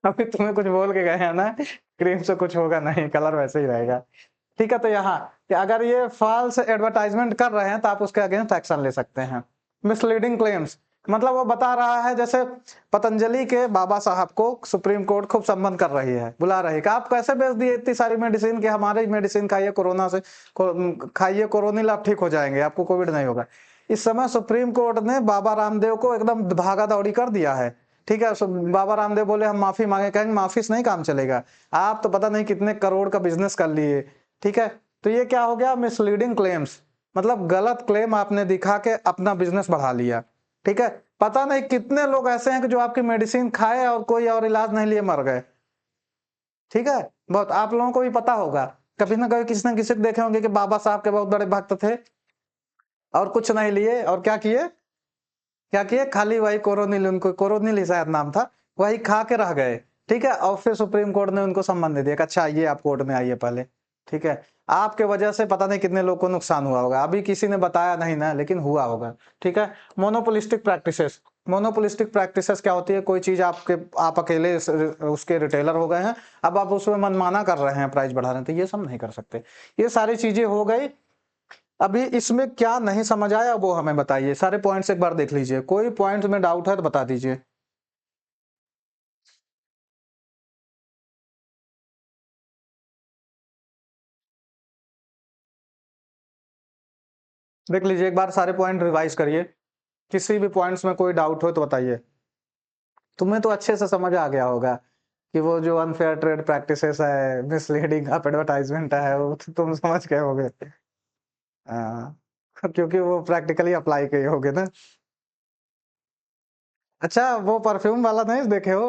अभी तुम्हें कुछ बोल के गए हैं ना, क्रीम से कुछ होगा नहीं, कलर वैसे ही रहेगा। ठीक है, तो यहाँ कि अगर ये फॉल्स एडवर्टाइजमेंट कर रहे हैं तो आप उसके अगेंस्ट एक्शन ले सकते हैं। मिसलीडिंग क्लेम्स मतलब वो बता रहा है, जैसे पतंजलि के बाबा साहब को सुप्रीम कोर्ट खूब संबंध कर रही है, बुला रही है कि आप कैसे बेच दिए इतनी सारी मेडिसिन, के हमारी मेडिसिन खाइए कोरोना से, खाइए कोरोनिल आप ठीक हो जाएंगे, आपको कोविड नहीं होगा। इस समय सुप्रीम कोर्ट ने बाबा रामदेव को एकदम भागा दौड़ी कर दिया है। ठीक है, बाबा रामदेव बोले हम माफी मांगे, कहेंगे माफी से नहीं काम चलेगा, आप तो पता नहीं कितने करोड़ का बिजनेस कर लिए। ठीक है, तो ये क्या हो गया, मिसलीडिंग क्लेम्स, मतलब गलत क्लेम आपने दिखा के अपना बिजनेस बढ़ा लिया। ठीक है, पता नहीं कितने लोग ऐसे हैं कि जो आपकी मेडिसिन खाए और कोई और इलाज नहीं लिए मर गए। ठीक है, बहुत आप लोगों को भी पता होगा, कभी ना कभी किसी न किसी को देखे होंगे कि बाबा साहब के बहुत बड़े भक्त थे और कुछ नहीं लिए, और क्या किए, क्या किए, खाली वही कोरोनिल, उनको कोरोनिल ही शायद नाम था, वही खा के रह गए। ठीक है, और फिर सुप्रीम कोर्ट ने उनको सम्मान दे दिया कि अच्छा ये आप कोर्ट में आइए पहले। ठीक है, आपके वजह से पता नहीं कितने लोग को नुकसान हुआ होगा, अभी किसी ने बताया नहीं ना, लेकिन हुआ होगा। ठीक है, मोनोपोलिस्टिक प्रैक्टिसेस, मोनोपोलिस्टिक प्रैक्टिसेस क्या होती है, कोई चीज आप अकेले उसके रिटेलर हो गए हैं, अब आप उसमें मनमाना कर रहे हैं, प्राइस बढ़ा रहे हैं, तो ये सब नहीं कर सकते। ये सारी चीजें हो गई। अभी इसमें क्या नहीं समझ आया वो हमें बताइए, सारे पॉइंट्स एक बार देख लीजिए, कोई पॉइंट में डाउट है तो बता दीजिए। देख लीजिए एक बार, सारे पॉइंट रिवाइज करिए, किसी भी पॉइंट्स में कोई डाउट हो तो बताइए। तुम्हें तो अच्छे से समझ आ गया होगा कि वो जो अनफेयर ट्रेड प्रैक्टिसेस है, मिसलीडिंग आप एडवर्टाइजमेंट है, वो तो तुम समझ गए होगे। हाँ, क्योंकि वो प्रैक्टिकली अप्लाई किए होगे ना। अच्छा, वो परफ्यूम वाला नहीं देखे हो,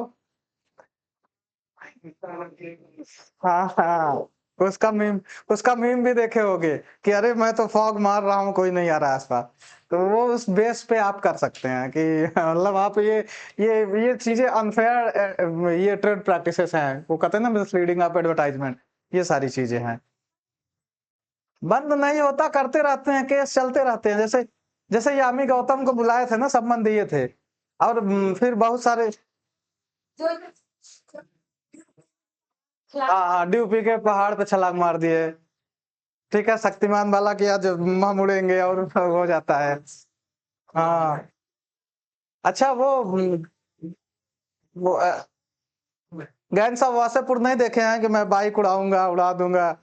हाँ हाँ, उसका मीम भी देखे होगे कि अरे मैं तो फॉग मार रहा हूँ, कोई नहीं आ रहा आसपास। तो वो उस बेस पे आप कर सकते हैं कि मतलब आप ये चीजें अनफेयर ये ट्रेड प्रैक्टिसेस हैं, वो कहते हैं ना मिसलीडिंग ऑफ एडवर्टाइजमेंट, ये सारी चीजें हैं। बंद नहीं होता, करते रहते हैं, केस चलते रहते हैं। जैसे जैसे यामी गौतम को बुलाए थे ना, सबमन दिए थे, और फिर बहुत सारे हाँ हाँ, ड्यूपी के पहाड़ पे छलांग मार दिए। ठीक है, शक्तिमान वाला की आज हम उड़ेंगे और हो जाता है। हाँ, अच्छा वो गैंग्स ऑफ वासेपुर नहीं देखे हैं कि मैं बाइक उड़ाऊंगा, उड़ा दूंगा,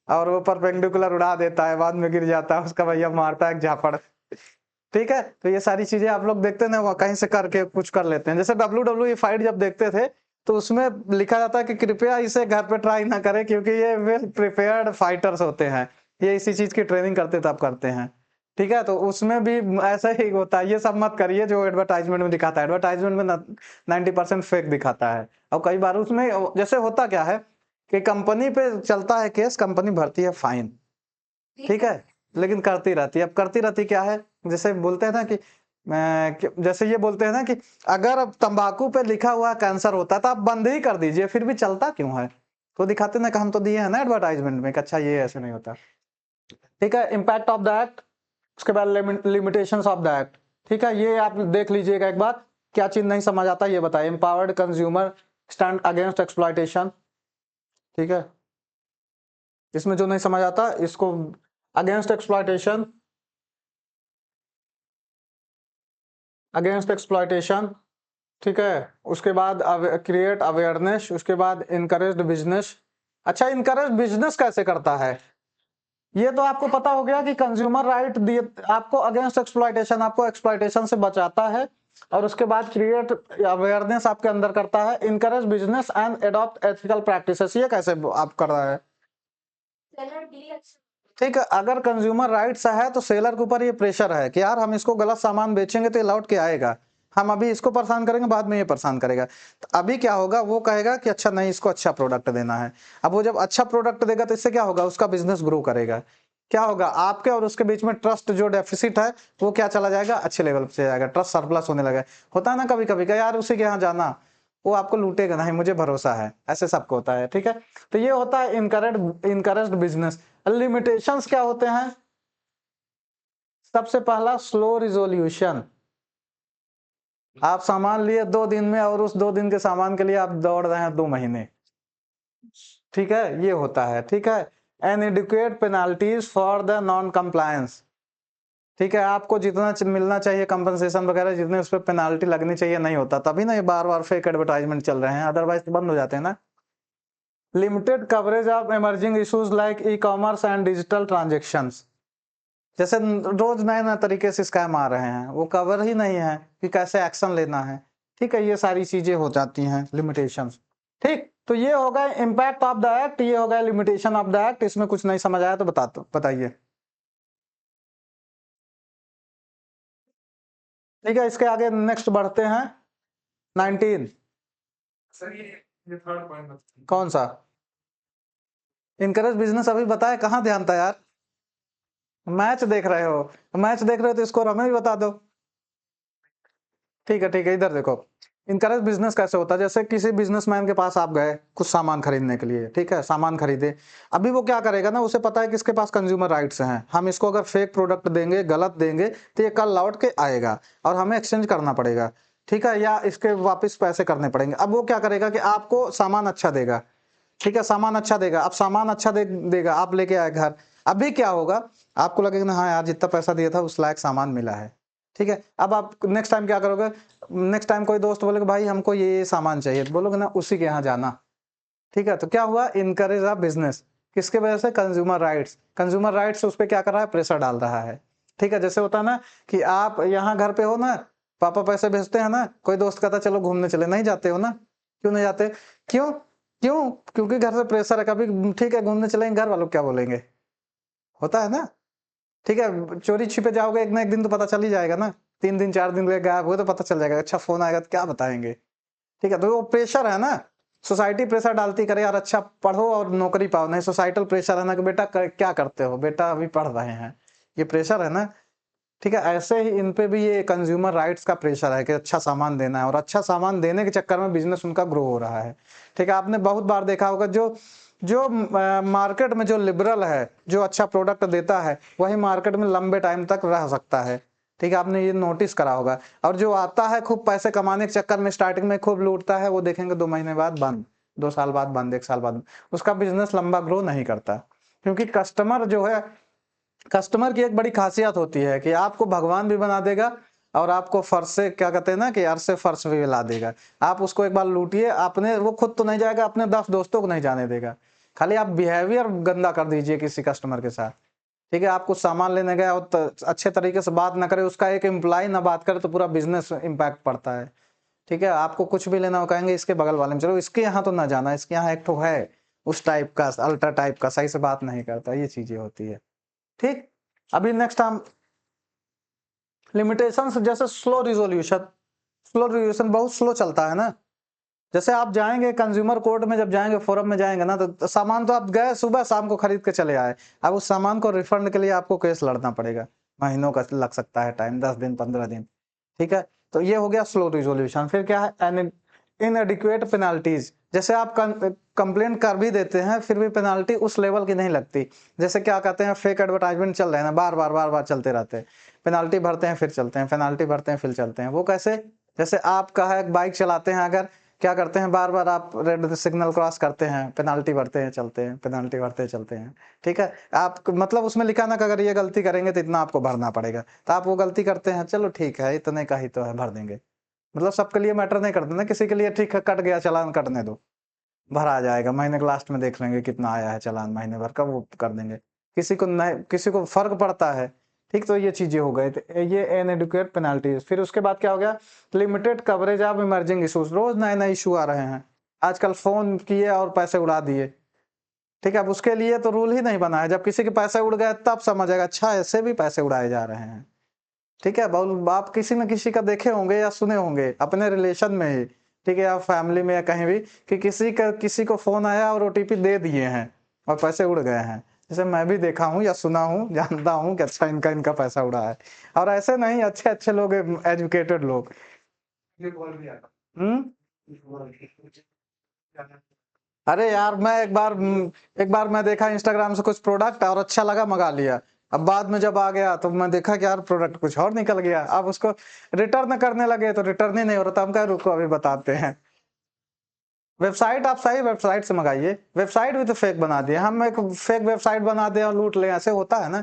और वो परपेंडिकुलर उड़ा देता है, बाद में गिर जाता है, उसका भैया मारता है एक झापड़। ठीक है, तो ये सारी चीजें आप लोग देखते ना, वो कहीं से करके कुछ कर लेते हैं। जैसे WWE फाइट जब देखते थे, तो उसमें लिखा जाता है कि कृपया इसे घर पे ट्राई ना करें, क्योंकि ये वेल प्रिपेयर्ड फाइटर्स होते हैं, ये इसी चीज की ट्रेनिंग करते तब करते हैं। ठीक है, तो उसमें भी ऐसा ही होता है, ये सब मत करिए जो एडवर्टाइजमेंट में दिखाता है। एडवर्टाइजमेंट में 90% फेक दिखाता है, और कई बार उसमें जैसे होता क्या है कि कंपनी पे चलता है केस, कंपनी भरती है फाइन, ठीक है, लेकिन करती रहती है। अब करती रहती क्या है, जैसे बोलते हैं ना कि जैसे ये बोलते हैं ना कि अगर अब तंबाकू पे लिखा हुआ कैंसर होता है तो आप बंद ही कर दीजिए, फिर भी चलता क्यों है? तो दिखाते ना कि हम तो दिए हैं ना एडवर्टाइजमेंट में कि अच्छा ये ऐसे नहीं होता। ठीक है, इम्पैक्ट ऑफ द एक्ट, उसके बाद लिमिटेशंस ऑफ द एक्ट। ठीक है, ये आप देख लीजिएगा एक बार, क्या चीज नहीं समझ आता ये बताइए। Empowered consumer stand against exploitation. ठीक है, इसमें जो नहीं समझ आता इसको, अगेंस्ट एक्सप्लॉयटेशन, अगेंस्ट एक्सप्लॉयटेशन। ठीक है, उसके बाद क्रिएट अवेयरनेस, उसके बाद इनकरेज बिजनेस। अच्छा, इनकरेज बिजनेस कैसे करता है? ये तो आपको पता हो गया कि कंज्यूमर राइट दिए आपको, अगेंस्ट एक्सप्लॉयटेशन आपको एक्सप्लॉयटेशन से बचाता है, और उसके बाद क्रिएट अवेयरनेस आपके अंदर करता है, encourage business and adopt ethical practices. ये कैसे आप कर रहा है? ठीक है, अगर कंज्यूमर राइट्स है तो सेलर के ऊपर ये प्रेशर है कि यार हम इसको गलत सामान बेचेंगे तो ये लौट के आएगा, हम अभी इसको परेशान करेंगे, बाद में ये परेशान करेगा। तो अभी क्या होगा, वो कहेगा कि अच्छा नहीं, इसको अच्छा प्रोडक्ट देना है। अब वो जब अच्छा प्रोडक्ट देगा तो इससे क्या होगा, उसका बिजनेस ग्रो करेगा। क्या होगा, आपके और उसके बीच में ट्रस्ट जो डेफिसिट है वो क्या चला जाएगा, अच्छे लेवल पे जाएगा, ट्रस्ट सरप्लस होने लगा। होता है ना कभी कभी का, यार उसी के यहाँ जाना, वो आपको लूटेगा नहीं, मुझे भरोसा है, ऐसे सबको होता है। ठीक है, तो ये होता है इनकरेज्ड बिजनेस। लिमिटेशंस क्या होते हैं? सबसे पहला स्लो रिजोल्यूशन। आप सामान लिए 2 दिन में, और उस 2 दिन के सामान के लिए आप दौड़ रहे हैं 2 महीने। ठीक है, ये होता है। ठीक है, inadequate penalties for the non compliance. ठीक है, आपको जितना मिलना चाहिए कंपनसेशन वगैरह, जितने उस पर पेनाल्टी लगनी चाहिए नहीं होता, तभी ना ये बार बार फेक एडवर्टाइजमेंट चल रहे हैं, अदरवाइज बंद हो जाते हैं ना। Limited coverage of emerging issues like e commerce and digital transactions. जैसे रोज नए नए तरीके से स्कैम आ रहे हैं, वो कवर ही नहीं है कि कैसे एक्शन लेना है। ठीक है, ये सारी चीजें हो जाती हैं, लिमिटेशंस। ठीक, तो ये हो गए इम्पैक्ट ऑफ द एक्ट, ये हो गया लिमिटेशन ऑफ द एक्ट। इसमें कुछ नहीं समझ आया तो बताइए। ठीक है, इसके आगे नेक्स्ट बढ़ते हैं। 19 सर ये थर्ड पॉइंट कौन सा? इनकरेज बिजनेस अभी बताया, कहाँ ध्यान था यार? मैच देख रहे हो, मैच देख रहे हो तो इसको हमें भी बता दो। ठीक है ठीक है, इधर देखो, इनकरेज बिजनेस कैसे होता है। जैसे किसी बिजनेसमैन के पास आप गए कुछ सामान खरीदने के लिए, ठीक है, सामान खरीदे। अभी वो क्या करेगा ना, उसे पता है कि इसके पास कंज्यूमर राइट्स हैं, हम इसको अगर फेक प्रोडक्ट देंगे, गलत देंगे, तो ये कल लौट के आएगा और हमें एक्सचेंज करना पड़ेगा। ठीक है, या इसके वापस पैसे करने पड़ेंगे। अब वो क्या करेगा कि आपको सामान अच्छा देगा। ठीक है, सामान अच्छा देगा, अब सामान अच्छा देगा, आप लेके आए घर। अभी क्या होगा, आपको लगेगा ना हाँ यार, जितना पैसा दिया था उस लायक सामान मिला है। ठीक है, अब आप नेक्स्ट टाइम क्या करोगे, नेक्स्ट टाइम कोई दोस्त बोलेगा भाई हमको ये सामान चाहिए, तो बोलोगे ना उसी के यहाँ जाना। ठीक है, तो क्या हुआ, इनकरेज ऑफ बिजनेस। किसके वजह से? Consumer rights. कंज्यूमर राइट्स उस पर क्या कर रहा है, प्रेशर डाल रहा है। ठीक है, जैसे होता है ना कि आप यहाँ घर पे हो ना, पापा पैसे भेजते हैं ना, कोई दोस्त कहता चलो घूमने चले, नहीं जाते हो ना? क्यों नहीं जाते? क्यों? क्यों? क्योंकि घर से प्रेशर है। कभी ठीक है घूमने चलेंगे, घर वालों क्या बोलेंगे? होता है ना। ठीक है, चोरी छिपे जाओगे, एक ना एक दिन तो पता चल ही जाएगा ना। 3 दिन 4 दिन गायब हुए तो पता चल जाएगा, अच्छा फोन आएगा तो क्या बताएंगे। ठीक है, तो वो प्रेशर है ना। सोसाइटी प्रेशर डालती करे यार अच्छा पढ़ो और नौकरी पाओ, नहीं सोसाइटल प्रेशर है ना कि बेटा क्या करते हो बेटा अभी पढ़ रहे हैं, ये प्रेशर है ना। ठीक है, ऐसे ही इन पे भी ये कंज्यूमर राइट्स का प्रेशर है कि अच्छा सामान देना है, और अच्छा सामान देने के चक्कर में बिजनेस उनका ग्रो हो रहा है। ठीक है, आपने बहुत बार देखा होगा जो जो मार्केट में जो लिबरल है, जो अच्छा प्रोडक्ट देता है, वही मार्केट में लंबे टाइम तक रह सकता है। ठीक है, आपने ये नोटिस करा होगा। और जो आता है खूब पैसे कमाने के चक्कर में स्टार्टिंग में खूब लूटता है, वो देखेंगे 2 महीने बाद बंद, 2 साल बाद बंद, 1 साल बाद, उसका बिजनेस लंबा ग्रो नहीं करता। क्योंकि कस्टमर जो है, कस्टमर की एक बड़ी खासियत होती है कि आपको भगवान भी बना देगा और आपको फर्श से क्या कहते हैं ना कि अर्श से फर्श भी ला देगा। आप उसको एक बार लूटिए, आपने वो खुद तो नहीं जाएगा, अपने 10 दोस्तों को नहीं जाने देगा। खाली आप बिहेवियर गंदा कर दीजिए किसी कस्टमर के साथ। ठीक है, आप कुछ सामान लेने गए और अच्छे तरीके से बात ना करे, उसका एक एम्प्लॉय ना बात करे, तो पूरा बिजनेस इम्पैक्ट पड़ता है। ठीक है, आपको कुछ भी लेना हो कहेंगे इसके बगल वाले में चलो, इसके यहाँ तो ना जाना, इसके यहाँ एक तो है उस टाइप का, अल्ट्रा टाइप का, सही से बात नहीं करता, ये चीजें होती है। ठीक, अभी नेक्स्ट हम लिमिटेशंस, जैसे स्लो रिजोल्यूशन, स्लो रिजोल्यूशन बहुत स्लो चलता है ना। जैसे आप जाएंगे कंज्यूमर कोर्ट में, जब जाएंगे फोरम में जाएंगे ना, तो सामान तो आप गए सुबह शाम को खरीद के चले आए, अब उस सामान को रिफंड के लिए आपको केस लड़ना पड़ेगा, महीनों का लग सकता है टाइम, 10 दिन 15 दिन। ठीक है, तो ये हो गया स्लो रिजोल्यूशन। फिर क्या है, इनएडिक्वेट पेनाल्टीज, जैसे आप कंप्लेंट कर भी देते हैं फिर भी पेनाल्टी उस लेवल की नहीं लगती। जैसे क्या कहते हैं, फेक एडवर्टाइजमेंट चल रहे हैं ना, बार बार चलते रहते हैं, पेनाल्टी भरते हैं फिर चलते हैं, पेनाल्टी भरते हैं फिर चलते हैं। वो कैसे, जैसे आपका है बाइक चलाते हैं, अगर क्या करते हैं, बार बार आप रेड सिग्नल क्रॉस करते हैं, पेनाल्टी भरते हैं चलते हैं, पेनाल्टी भरते चलते हैं। ठीक है, आप मतलब उसमें लिखा ना कि अगर ये गलती करेंगे तो इतना आपको भरना पड़ेगा, तो आप वो गलती करते हैं, चलो ठीक है इतने का ही तो है भर देंगे। मतलब सबके लिए मैटर नहीं करते ना, किसी के लिए ठीक है कट गया चालान, कटने दो, भरा जाएगा, महीने के लास्ट में देख लेंगे कितना आया है चालान, महीने भर का वो कर देंगे। किसी को नहीं, किसी को फर्क पड़ता है। ठीक, तो ये चीजें हो गए, तो ये इनएडिक्वेट पेनाल्टीज। फिर उसके बाद क्या हो गया, limited coverage of emerging issues, रोज नए नए इशू आ रहे हैं, आजकल फोन किए और पैसे उड़ा दिए। ठीक है, अब उसके लिए तो रूल ही नहीं बना है, जब किसी के पैसे उड़ गए तब समझ आएगा अच्छा ऐसे भी पैसे उड़ाए जा रहे हैं। ठीक है, बहुत आप किसी न किसी का देखे होंगे या सुने होंगे अपने रिलेशन में ही, ठीक है, या फैमिली में या कहीं भी, कि किसी को फोन आया और ओटीपी दे दिए हैं और पैसे उड़ गए हैं। जैसे मैं भी देखा हूँ या सुना हूँ, जानता हूँ कि अच्छा इनका पैसा उड़ा है। और ऐसे नहीं, अच्छे अच्छे लोग, एजुकेटेड लोग। ये कॉल भी आता हम्म, है। अरे यार मैं एक बार मैं देखा इंस्टाग्राम से कुछ प्रोडक्ट और अच्छा लगा, मंगा लिया। अब बाद में जब आ गया तो मैं देखा कि यार प्रोडक्ट कुछ और निकल गया, अब उसको रिटर्न करने लगे तो रिटर्न ही नहीं हो रहा था। हम कहा रुको अभी बताते हैं। वेबसाइट, आप सही वेबसाइट से मंगाइए, वेबसाइट भी तो फेक बना दिए, हम एक फेक वेबसाइट बना दें और लूट लें, ऐसे होता है ना।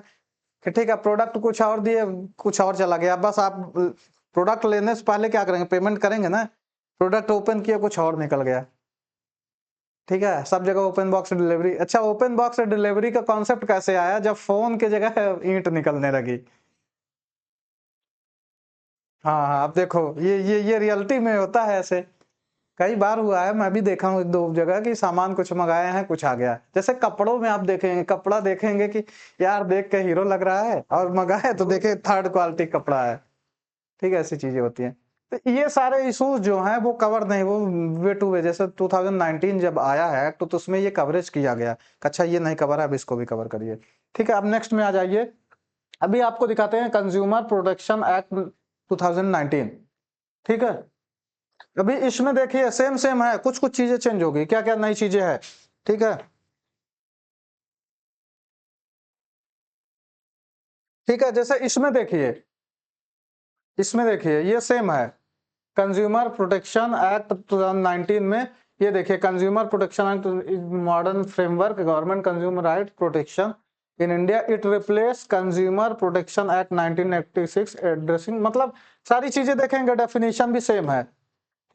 कि ठीक है प्रोडक्ट कुछ और दिए, कुछ और चला गया। बस आप प्रोडक्ट लेने से पहले क्या करेंगे, पेमेंट करेंगे ना, प्रोडक्ट ओपन किया कुछ और निकल गया। ठीक है, सब जगह ओपन बॉक्स डिलीवरी। अच्छा, ओपन बॉक्स डिलीवरी का कॉन्सेप्ट कैसे आया, जब फोन की जगह ईंट निकलने लगी। हाँ हाँ, अब देखो ये रियलिटी में होता है ऐसे, कई बार हुआ है, मैं भी देखा हूँ 1-2 जगह कि सामान कुछ मंगाए हैं कुछ आ गया। जैसे कपड़ों में आप देखेंगे, कपड़ा देखेंगे कि यार देख के हीरो लग रहा है, और मंगाए तो देखे थर्ड क्वालिटी कपड़ा है। ठीक है, ऐसी चीजें होती हैं। तो ये सारे इश्यूज जो हैं वो कवर नहीं, वो वे टू वे, जैसे 2019 जब आया है तो उसमें ये कवरेज किया गया कि अच्छा ये नहीं कवर है, अब इसको भी कवर करिए। ठीक है, अब नेक्स्ट में आ जाइए। अभी आपको दिखाते हैं कंज्यूमर प्रोटेक्शन एक्ट 2019। ठीक है, अभी इसमें देखिए सेम सेम है, कुछ कुछ चीजें चेंज होगी, क्या क्या नई चीजें हैं। ठीक है, ठीक है, जैसे इसमें देखिए ये सेम है, कंज्यूमर प्रोटेक्शन एक्ट 2019 में। ये देखिए consumer protection act, modern framework government consumer right protection in India, it replace consumer protection act 1986 addressing, मतलब सारी चीजें देखेंगे डेफिनेशन भी सेम है।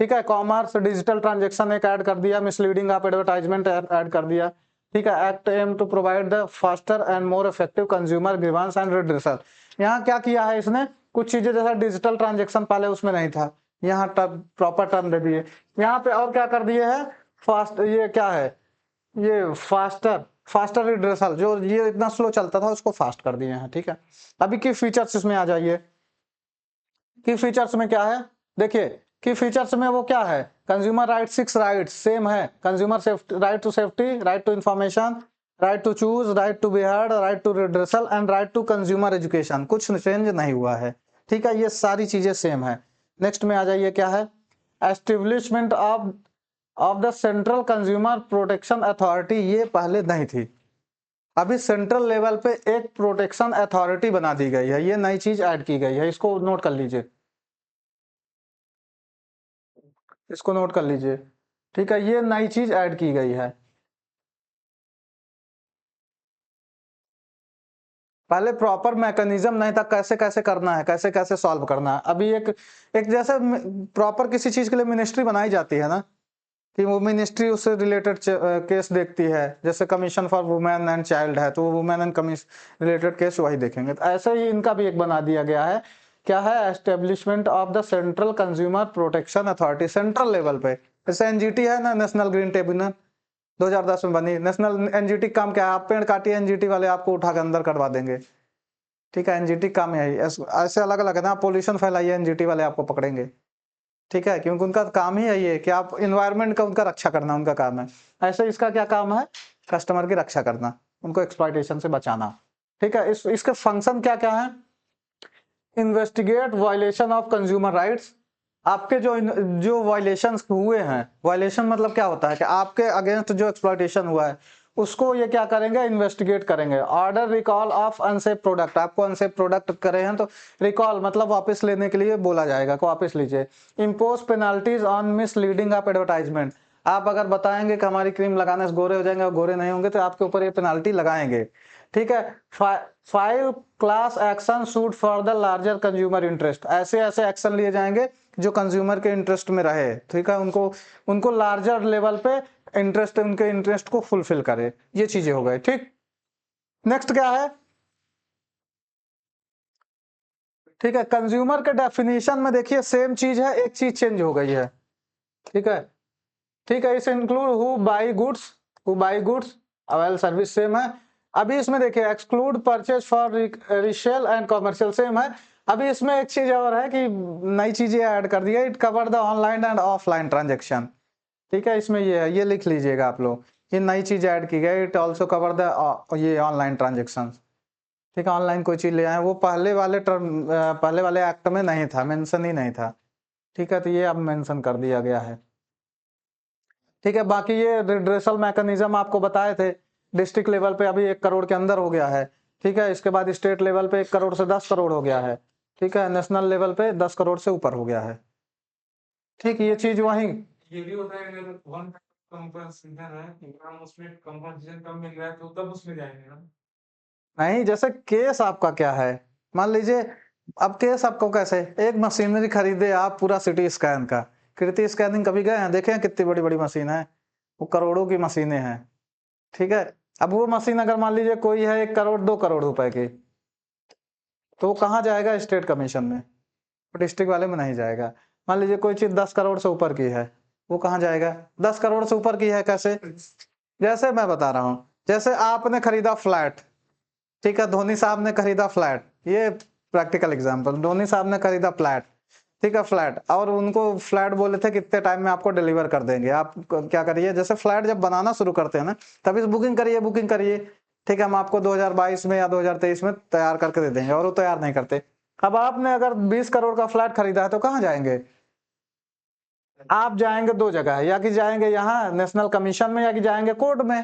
ठीक है, कॉमर्स डिजिटल ट्रांजेक्शन एक ऐड कर दिया, मिसलीडिंग ऑफ एडवर्टाइजमेंट ऐड कर दिया। ठीक है, act aim to provide the faster and more effective consumer grievance and redressal. यहाँ क्या किया है इसने, कुछ चीजें जैसा डिजिटल ट्रांजेक्शन पहले उसमें नहीं था, यहाँ प्रॉपर टर्म दे दिए। यहाँ पे और क्या कर दिए है, फास्ट, ये क्या है, ये फास्टर रिड्रेसल, जो ये इतना स्लो चलता था उसको फास्ट कर दिए हैं। ठीक है, अभी की फीचर्स इसमें आ जाइए। की फीचर्स में क्या है, देखिए की फीचर्स में वो क्या है, कंज्यूमर राइट 6 राइट सेम है, consumer safety, right to safety, right to information, right to choose, right to be heard, right to redressal and right to consumer education, कुछ चेंज नहीं हुआ है। ठीक है, ये सारी चीजें सेम है। नेक्स्ट में आ जाइए, क्या है, establishment of the central consumer protection authority, ये पहले नहीं थी, अभी सेंट्रल लेवल पे एक प्रोटेक्शन अथॉरिटी बना दी गई है, ये नई चीज ऐड की गई है, इसको नोट कर लीजिए, इसको नोट कर लीजिए। ठीक है, ये नई चीज ऐड की गई है, पहले प्रॉपर मैकेनिज्म नहीं था, कैसे कैसे करना है, कैसे कैसे सॉल्व करना है। अभी एक जैसे प्रॉपर किसी चीज के लिए मिनिस्ट्री बनाई जाती है ना, कि वो मिनिस्ट्री उससे रिलेटेड केस देखती है, जैसे commission for women and child है, तो वो women and commission related case वही देखेंगे। तो ऐसे ही इनका भी एक बना दिया गया है, क्या है, establishment of the central consumer protection authority, central level पे। जैसे एनजीटी है ना, नेशनल ग्रीन ट्रिब्यूनल, 2010 में बनी नेशनल। एनजीटी काम क्या है, आप पेड़ काटिए, एनजीटी वाले आपको उठा के अंदर करवा देंगे। ठीक है, एनजीटी काम यही, ऐसे अलग अलग है ना, पोल्यूशन फैलाइए, एनजीटी वाले आपको पकड़ेंगे। ठीक है, क्योंकि उनका काम ही यही है कि आप इन्वायरमेंट का उनका रक्षा करना उनका काम है। ऐसे इसका क्या काम है, कस्टमर की रक्षा करना, उनको एक्सप्लॉइटेशन से बचाना। ठीक है, इसके फंक्शन क्या क्या है, investigate violation of consumer rights, आपके जो वायलेशंस हुए हैं, वायलेशन मतलब क्या होता है कि आपके अगेंस्ट जो एक्सप्लॉइटेशन हुआ है उसको ये क्या करेंगे, इन्वेस्टिगेट करेंगे। Order recall of unsafe product, आपको अनसेफ प्रोडक्ट करे हैं तो रिकॉल मतलब वापस लेने के लिए बोला जाएगा कि वापस लीजिए। Impose penalties on misleading of advertisement, आप अगर बताएंगे कि हमारी क्रीम लगाने से गोरे हो जाएंगे और गोरे नहीं होंगे तो आपके ऊपर ये पेनाल्टी लगाएंगे। ठीक है, 5 class action suit for the larger consumer interest, ऐसे ऐसे एक्शन लिए जाएंगे जो कंज्यूमर के इंटरेस्ट में रहे। ठीक है, उनको लार्जर लेवल पे इंटरेस्ट, उनके इंटरेस्ट को फुलफिल करे, ये चीजें हो गई। ठीक, नेक्स्ट क्या है, ठीक है, कंज्यूमर के डेफिनेशन में देखिए सेम चीज है, एक चीज चेंज हो गई है। ठीक है, ठीक है, इसे include who by goods avail service, same है। अभी इसमें देखिए exclude purchase for resale and commercial, same है। अभी इसमें एक चीज और है कि नई चीजें ऐड कर दी है, it cover the online and offline transaction. ठीक है, इसमें ये है, ये लिख लीजिएगा आप लोग, ये नई चीज ऐड की गई, इट ऑल्सो कवर द ये ऑनलाइन ट्रांजेक्शन। ठीक है, ऑनलाइन कोई चीज ले आए, वो पहले वाले एक्ट में नहीं था, मेंशन ही नहीं था। ठीक है, तो ये अब मेंशन कर दिया गया है। ठीक है, बाकी ये रिड्रेसल मैकेनिज्म आपको बताए थे, डिस्ट्रिक्ट लेवल पे अभी 1 करोड़ के अंदर हो गया है। ठीक है, इसके बाद स्टेट लेवल पे 1 करोड़ से 10 करोड़ हो गया है। ठीक है, नेशनल लेवल पे 10 करोड़ से ऊपर हो गया है। ठीक, ये चीज वही, ये भी होता है अगर वन कंपनसेशन है, हम उसमें कंपनसेशन कम मिल रहा है तो तब उसमें जाएंगे ना। नहीं, जैसे केस आपका क्या है, मान लीजिए, अब केस आपको कैसे, एक मशीनरी खरीदे आप पूरा सिटी स्कैन का, कृति स्कैनिंग कभी गए हैं, देखे हैं कितनी बड़ी बड़ी मशीन है, वो करोड़ों की मशीनें हैं। ठीक है, अब वो मशीन अगर मान लीजिए कोई है 1 करोड़ 2 करोड़ रुपए की, तो वो कहाँ जाएगा, स्टेट कमीशन में, डिस्ट्रिक्ट वाले में नहीं जाएगा। मान लीजिए कोई चीज 10 करोड़ से ऊपर की है, वो कहाँ जाएगा, 10 करोड़ से ऊपर की है कैसे, जैसे मैं बता रहा हूँ, जैसे आपने खरीदा फ्लैट। ठीक है, धोनी साहब ने खरीदा फ्लैट, ये प्रैक्टिकल एग्जांपल, धोनी साहब ने खरीदा फ्लैट। ठीक है, फ्लैट, और उनको फ्लैट बोले थे कितने टाइम में आपको डिलीवर कर देंगे, आप क्या करिए, जैसे फ्लैट जब बनाना शुरू करते हैं ना, तभी बुकिंग करिए, बुकिंग करिए। ठीक है, हम आपको 2022 में या 2023 में तैयार करके दे देंगे, और वो तैयार नहीं करते। अब आपने अगर 20 करोड़ का फ्लैट खरीदा है तो कहाँ जाएंगे, आप जाएंगे 2 जगह, या कि जाएंगे यहाँ नेशनल कमीशन में, या कि जाएंगे कोर्ट में।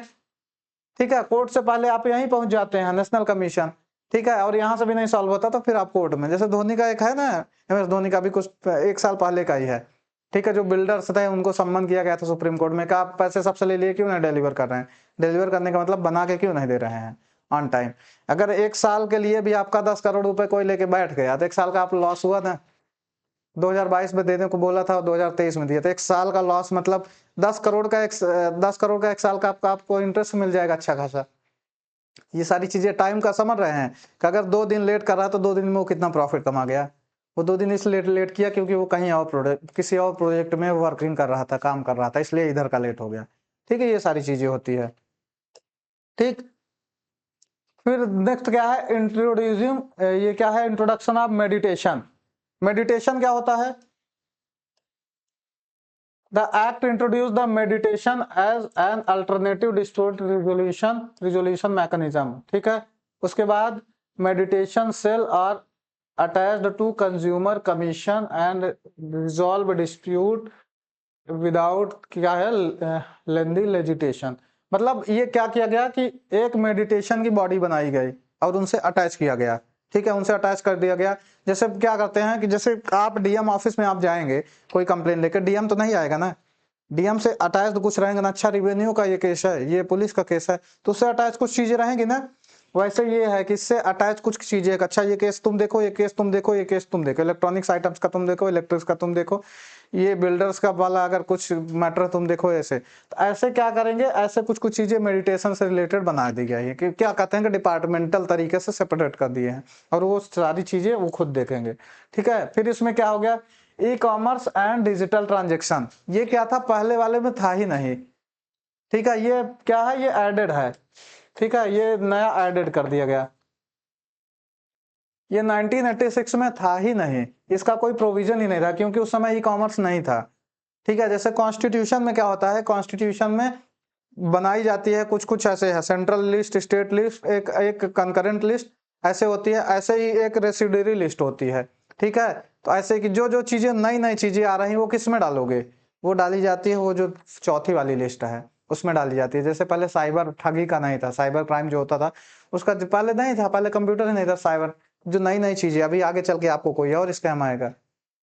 ठीक है, कोर्ट से पहले आप यहीं पहुंच जाते हैं, नेशनल कमीशन। ठीक है, और यहाँ से भी नहीं सॉल्व होता तो फिर आप कोर्ट में, जैसे धोनी का एक है ना, MS धोनी का भी कुछ 1 साल पहले का ही है। ठीक है, जो बिल्डर्स थे उनको सम्मन किया गया था सुप्रीम कोर्ट में, कि आप पैसे सबसे ले लिए क्यों नहीं डिलीवर कर रहे हैं, डिलीवर करने का मतलब बना के क्यों नहीं दे रहे हैं ऑन टाइम। अगर 1 साल के लिए भी आपका 10 करोड़ रुपए कोई लेके बैठ गया तो 1 साल का आप लॉस हुआ ना, 2022 में देने को बोला था और 2023 में दिया, तो 1 साल का लॉस मतलब 10 करोड़ का 1 साल का आपको इंटरेस्ट मिल जाएगा अच्छा खासा। ये सारी चीजें टाइम का समझ रहे हैं कि अगर 2 दिन लेट कर रहा है तो 2 दिन में वो कितना प्रॉफिट कमा गया, वो 2 दिन इसलिए लेट किया क्योंकि वो कहीं और प्रोडक्ट, किसी और प्रोजेक्ट में वर्किंग कर रहा था, काम कर रहा था, इसलिए इधर का लेट हो गया। ठीक है, ये सारी चीजें होती है। ठीक, फिर नेक्स्ट क्या है, इंट्रोड्यूसिंग, ये क्या है, इंट्रोडक्शन ऑफ मेडिटेशन। मेडिटेशन क्या होता है, the act introduce the mediation as an alternative dispute resolution mechanism, ठीक है। उसके बाद mediation cell are attached to consumer commission and resolve dispute without क्या है लेंदी लेजिटेशन। मतलब ये क्या किया गया कि एक मेडिटेशन की बॉडी बनाई गई और उनसे अटैच किया गया, ठीक है, उनसे अटैच कर दिया गया। जैसे क्या करते हैं कि जैसे आप डीएम ऑफिस में आप जाएंगे कोई कंप्लेन लेकर, डीएम तो नहीं आएगा ना, डीएम से अटैच तो कुछ रहेंगे ना, अच्छा रिवेन्यू का ये केस है, ये पुलिस का केस है, तो उससे अटैच कुछ चीजें रहेंगी ना। वैसे ये है कि इससे अटैच कुछ चीजें, अच्छा ये केस तुम देखो, ये केस तुम देखो, ये केस तुम देखो, इलेक्ट्रॉनिक्स आइटम्स का तुम देखो, इलेक्ट्रिक्स का तुम देखो, ये बिल्डर्स का वाला अगर कुछ मैटर तुम देखो, ऐसे तो ऐसे क्या करेंगे, ऐसे कुछ कुछ चीजें मेडिटेशन से रिलेटेड बना दी गई है कि क्या कहते हैं कि डिपार्टमेंटल तरीके से सेपरेट कर दिए हैं और वो सारी चीजें वो खुद देखेंगे, ठीक है। फिर इसमें क्या हो गया, e commerce and digital transaction, ये क्या था पहले वाले में था ही नहीं, ठीक है, ये क्या है, ये एडेड है, ठीक है, ये नया एडेड कर दिया गया, ये 1986 में था ही नहीं, इसका कोई प्रोविजन ही नहीं था क्योंकि उस समय ई कॉमर्स नहीं था, ठीक है। जैसे कॉन्स्टिट्यूशन में क्या होता है, कॉन्स्टिट्यूशन में बनाई जाती है कुछ कुछ ऐसे है, सेंट्रल लिस्ट, स्टेट लिस्ट, एक एक कंकरेंट लिस्ट ऐसे होती है, ऐसे ही एक रेसिडरी लिस्ट होती है, ठीक है। तो ऐसे कि जो जो चीजें नई नई चीजें आ रही वो किस में डालोगे, वो डाली जाती है वो जो चौथी वाली लिस्ट है उसमें डाली जाती है। जैसे पहले साइबर ठगी का नहीं था, साइबर क्राइम जो होता था उसका पहले नहीं था, पहले कंप्यूटर ही नहीं था, साइबर जो नई नई चीजें, अभी आगे चल के आपको कोई और स्कैम आएगा,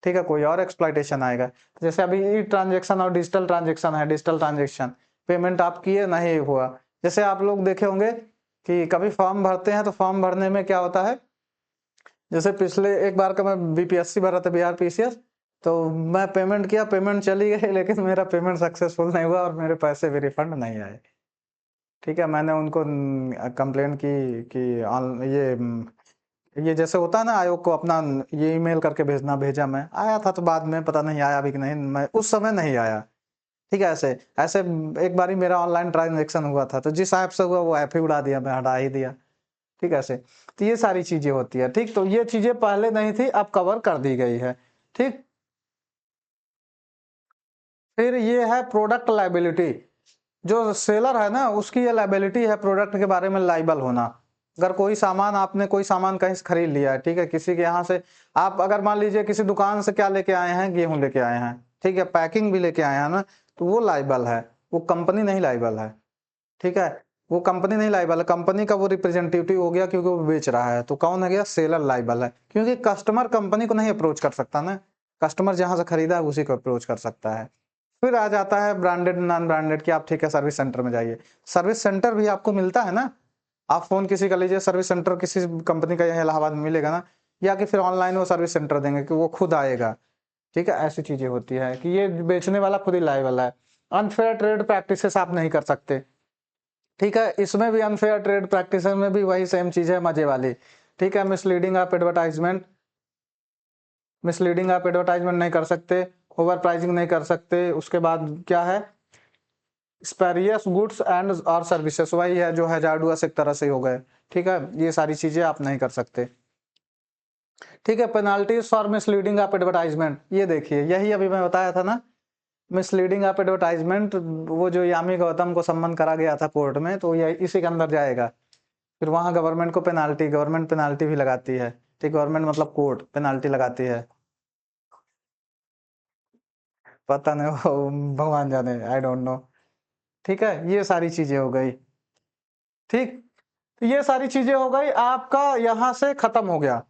ठीक है, कोई और एक्सप्लॉइटेशन आएगा। जैसे अभी ई ट्रांजेक्शन और डिजिटल ट्रांजेक्शन है, डिजिटल ट्रांजेक्शन पेमेंट आप किए नहीं हुआ, जैसे आप लोग देखे होंगे कि कभी फॉर्म भरते हैं तो फॉर्म भरने में क्या होता है, जैसे पिछले एक बार का मैं बीपीएससी भरा था, बिहार पीसीएस, तो मैं पेमेंट किया, पेमेंट चली गई लेकिन मेरा पेमेंट सक्सेसफुल नहीं हुआ और मेरे पैसे भी रिफंड नहीं आए, ठीक है। मैंने उनको कंप्लेन की कि ये जैसे होता है ना आयोग को अपना ये ईमेल करके भेजना, भेजा मैं, आया था तो बाद में पता नहीं आया भी कि नहीं, मैं उस समय नहीं आया, ठीक है। ऐसे ऐसे एक बार ही मेरा ऑनलाइन ट्रांजेक्शन हुआ था तो जिस ऐप से हुआ वो ऐप ही उड़ा दिया, मैं हटा ही दिया, ठीक है। ऐसे तो ये सारी चीजें होती है, ठीक। तो ये चीजें पहले नहीं थी, अब कवर कर दी गई है, ठीक। फिर ये है प्रोडक्ट लाइबिलिटी, जो सेलर है ना उसकी ये लाइबिलिटी है प्रोडक्ट के बारे में लाइबल होना। अगर कोई सामान आपने कोई सामान कहीं से खरीद लिया है, ठीक है, किसी के यहाँ से, आप अगर मान लीजिए किसी दुकान से क्या लेके आए हैं, गेहूं लेके आए हैं, ठीक है, पैकिंग भी लेके आए हैं ना, तो वो लाइबल है, वो कंपनी नहीं लाइबल है, ठीक है, वो कंपनी नहीं लाइबल है, कंपनी का वो रिप्रेजेंटेटिव हो गया क्योंकि वो बेच रहा है, तो कौन है गया, सेलर लाइबल है, क्योंकि कस्टमर कंपनी को नहीं अप्रोच कर सकता ना, कस्टमर जहां से खरीदा है उसी को अप्रोच कर सकता है। फिर आ जाता है ब्रांडेड नॉन ब्रांडेड की, आप ठीक है सर्विस सेंटर में जाइए, सर्विस सेंटर भी आपको मिलता है ना, आप फोन किसी का लीजिए, सर्विस सेंटर किसी कंपनी का यहाँ इलाहाबाद में मिलेगा ना, या कि फिर ऑनलाइन वो सर्विस सेंटर देंगे कि वो खुद आएगा, ठीक है। ऐसी चीजें होती है कि ये बेचने वाला खुद ही लायबल है। अनफेयर ट्रेड प्रैक्टिसेस आप नहीं कर सकते, ठीक है, इसमें भी अनफेयर ट्रेड प्रैक्टिस में भी वही सेम चीज है मजे वाली, ठीक है। मिसलीडिंग आप एडवर्टाइजमेंट नहीं कर सकते, ओवर प्राइसिंग नहीं कर सकते। उसके बाद क्या है, स्पेरियस गुड्स एंड और सर्विसेज, वही है जो हैजार्डुअस एक तरह से हो गए, ठीक है, ये सारी चीजें आप नहीं कर सकते, ठीक है। पेनाल्टीज फॉर मिसलीडिंग आप एडवर्टाइजमेंट, ये देखिए यही अभी मैं बताया था ना, मिसलीडिंग आप एडवर्टाइजमेंट, वो जो यामी गौतम को सम्मन करा गया था कोर्ट में, तो ये इसी के अंदर जाएगा। फिर वहां गवर्नमेंट को गवर्नमेंट पेनाल्टी भी लगाती है, ठीक, गवर्नमेंट मतलब कोर्ट पेनाल्टी लगाती है, पता नहीं वो भगवान जाने, आई डोंट नो, ठीक है। ये सारी चीजें हो गई, ठीक, तो ये सारी चीजें हो गई, आपका यहां से खत्म हो गया,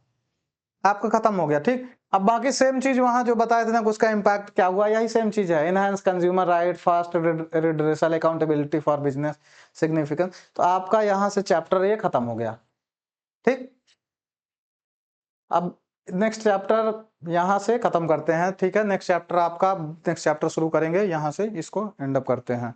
आपका खत्म हो गया, ठीक। अब बाकी सेम चीज वहां जो बताए थे ना उसका इम्पैक्ट क्या हुआ, यही सेम चीज है, enhance consumer right, fast redressal, accountability for business significance, तो आपका यहां से चैप्टर ये खत्म हो गया, ठीक। अब नेक्स्ट चैप्टर यहां से खत्म करते हैं, ठीक है, नेक्स्ट चैप्टर शुरू करेंगे यहां से, इसको एंड अप करते हैं।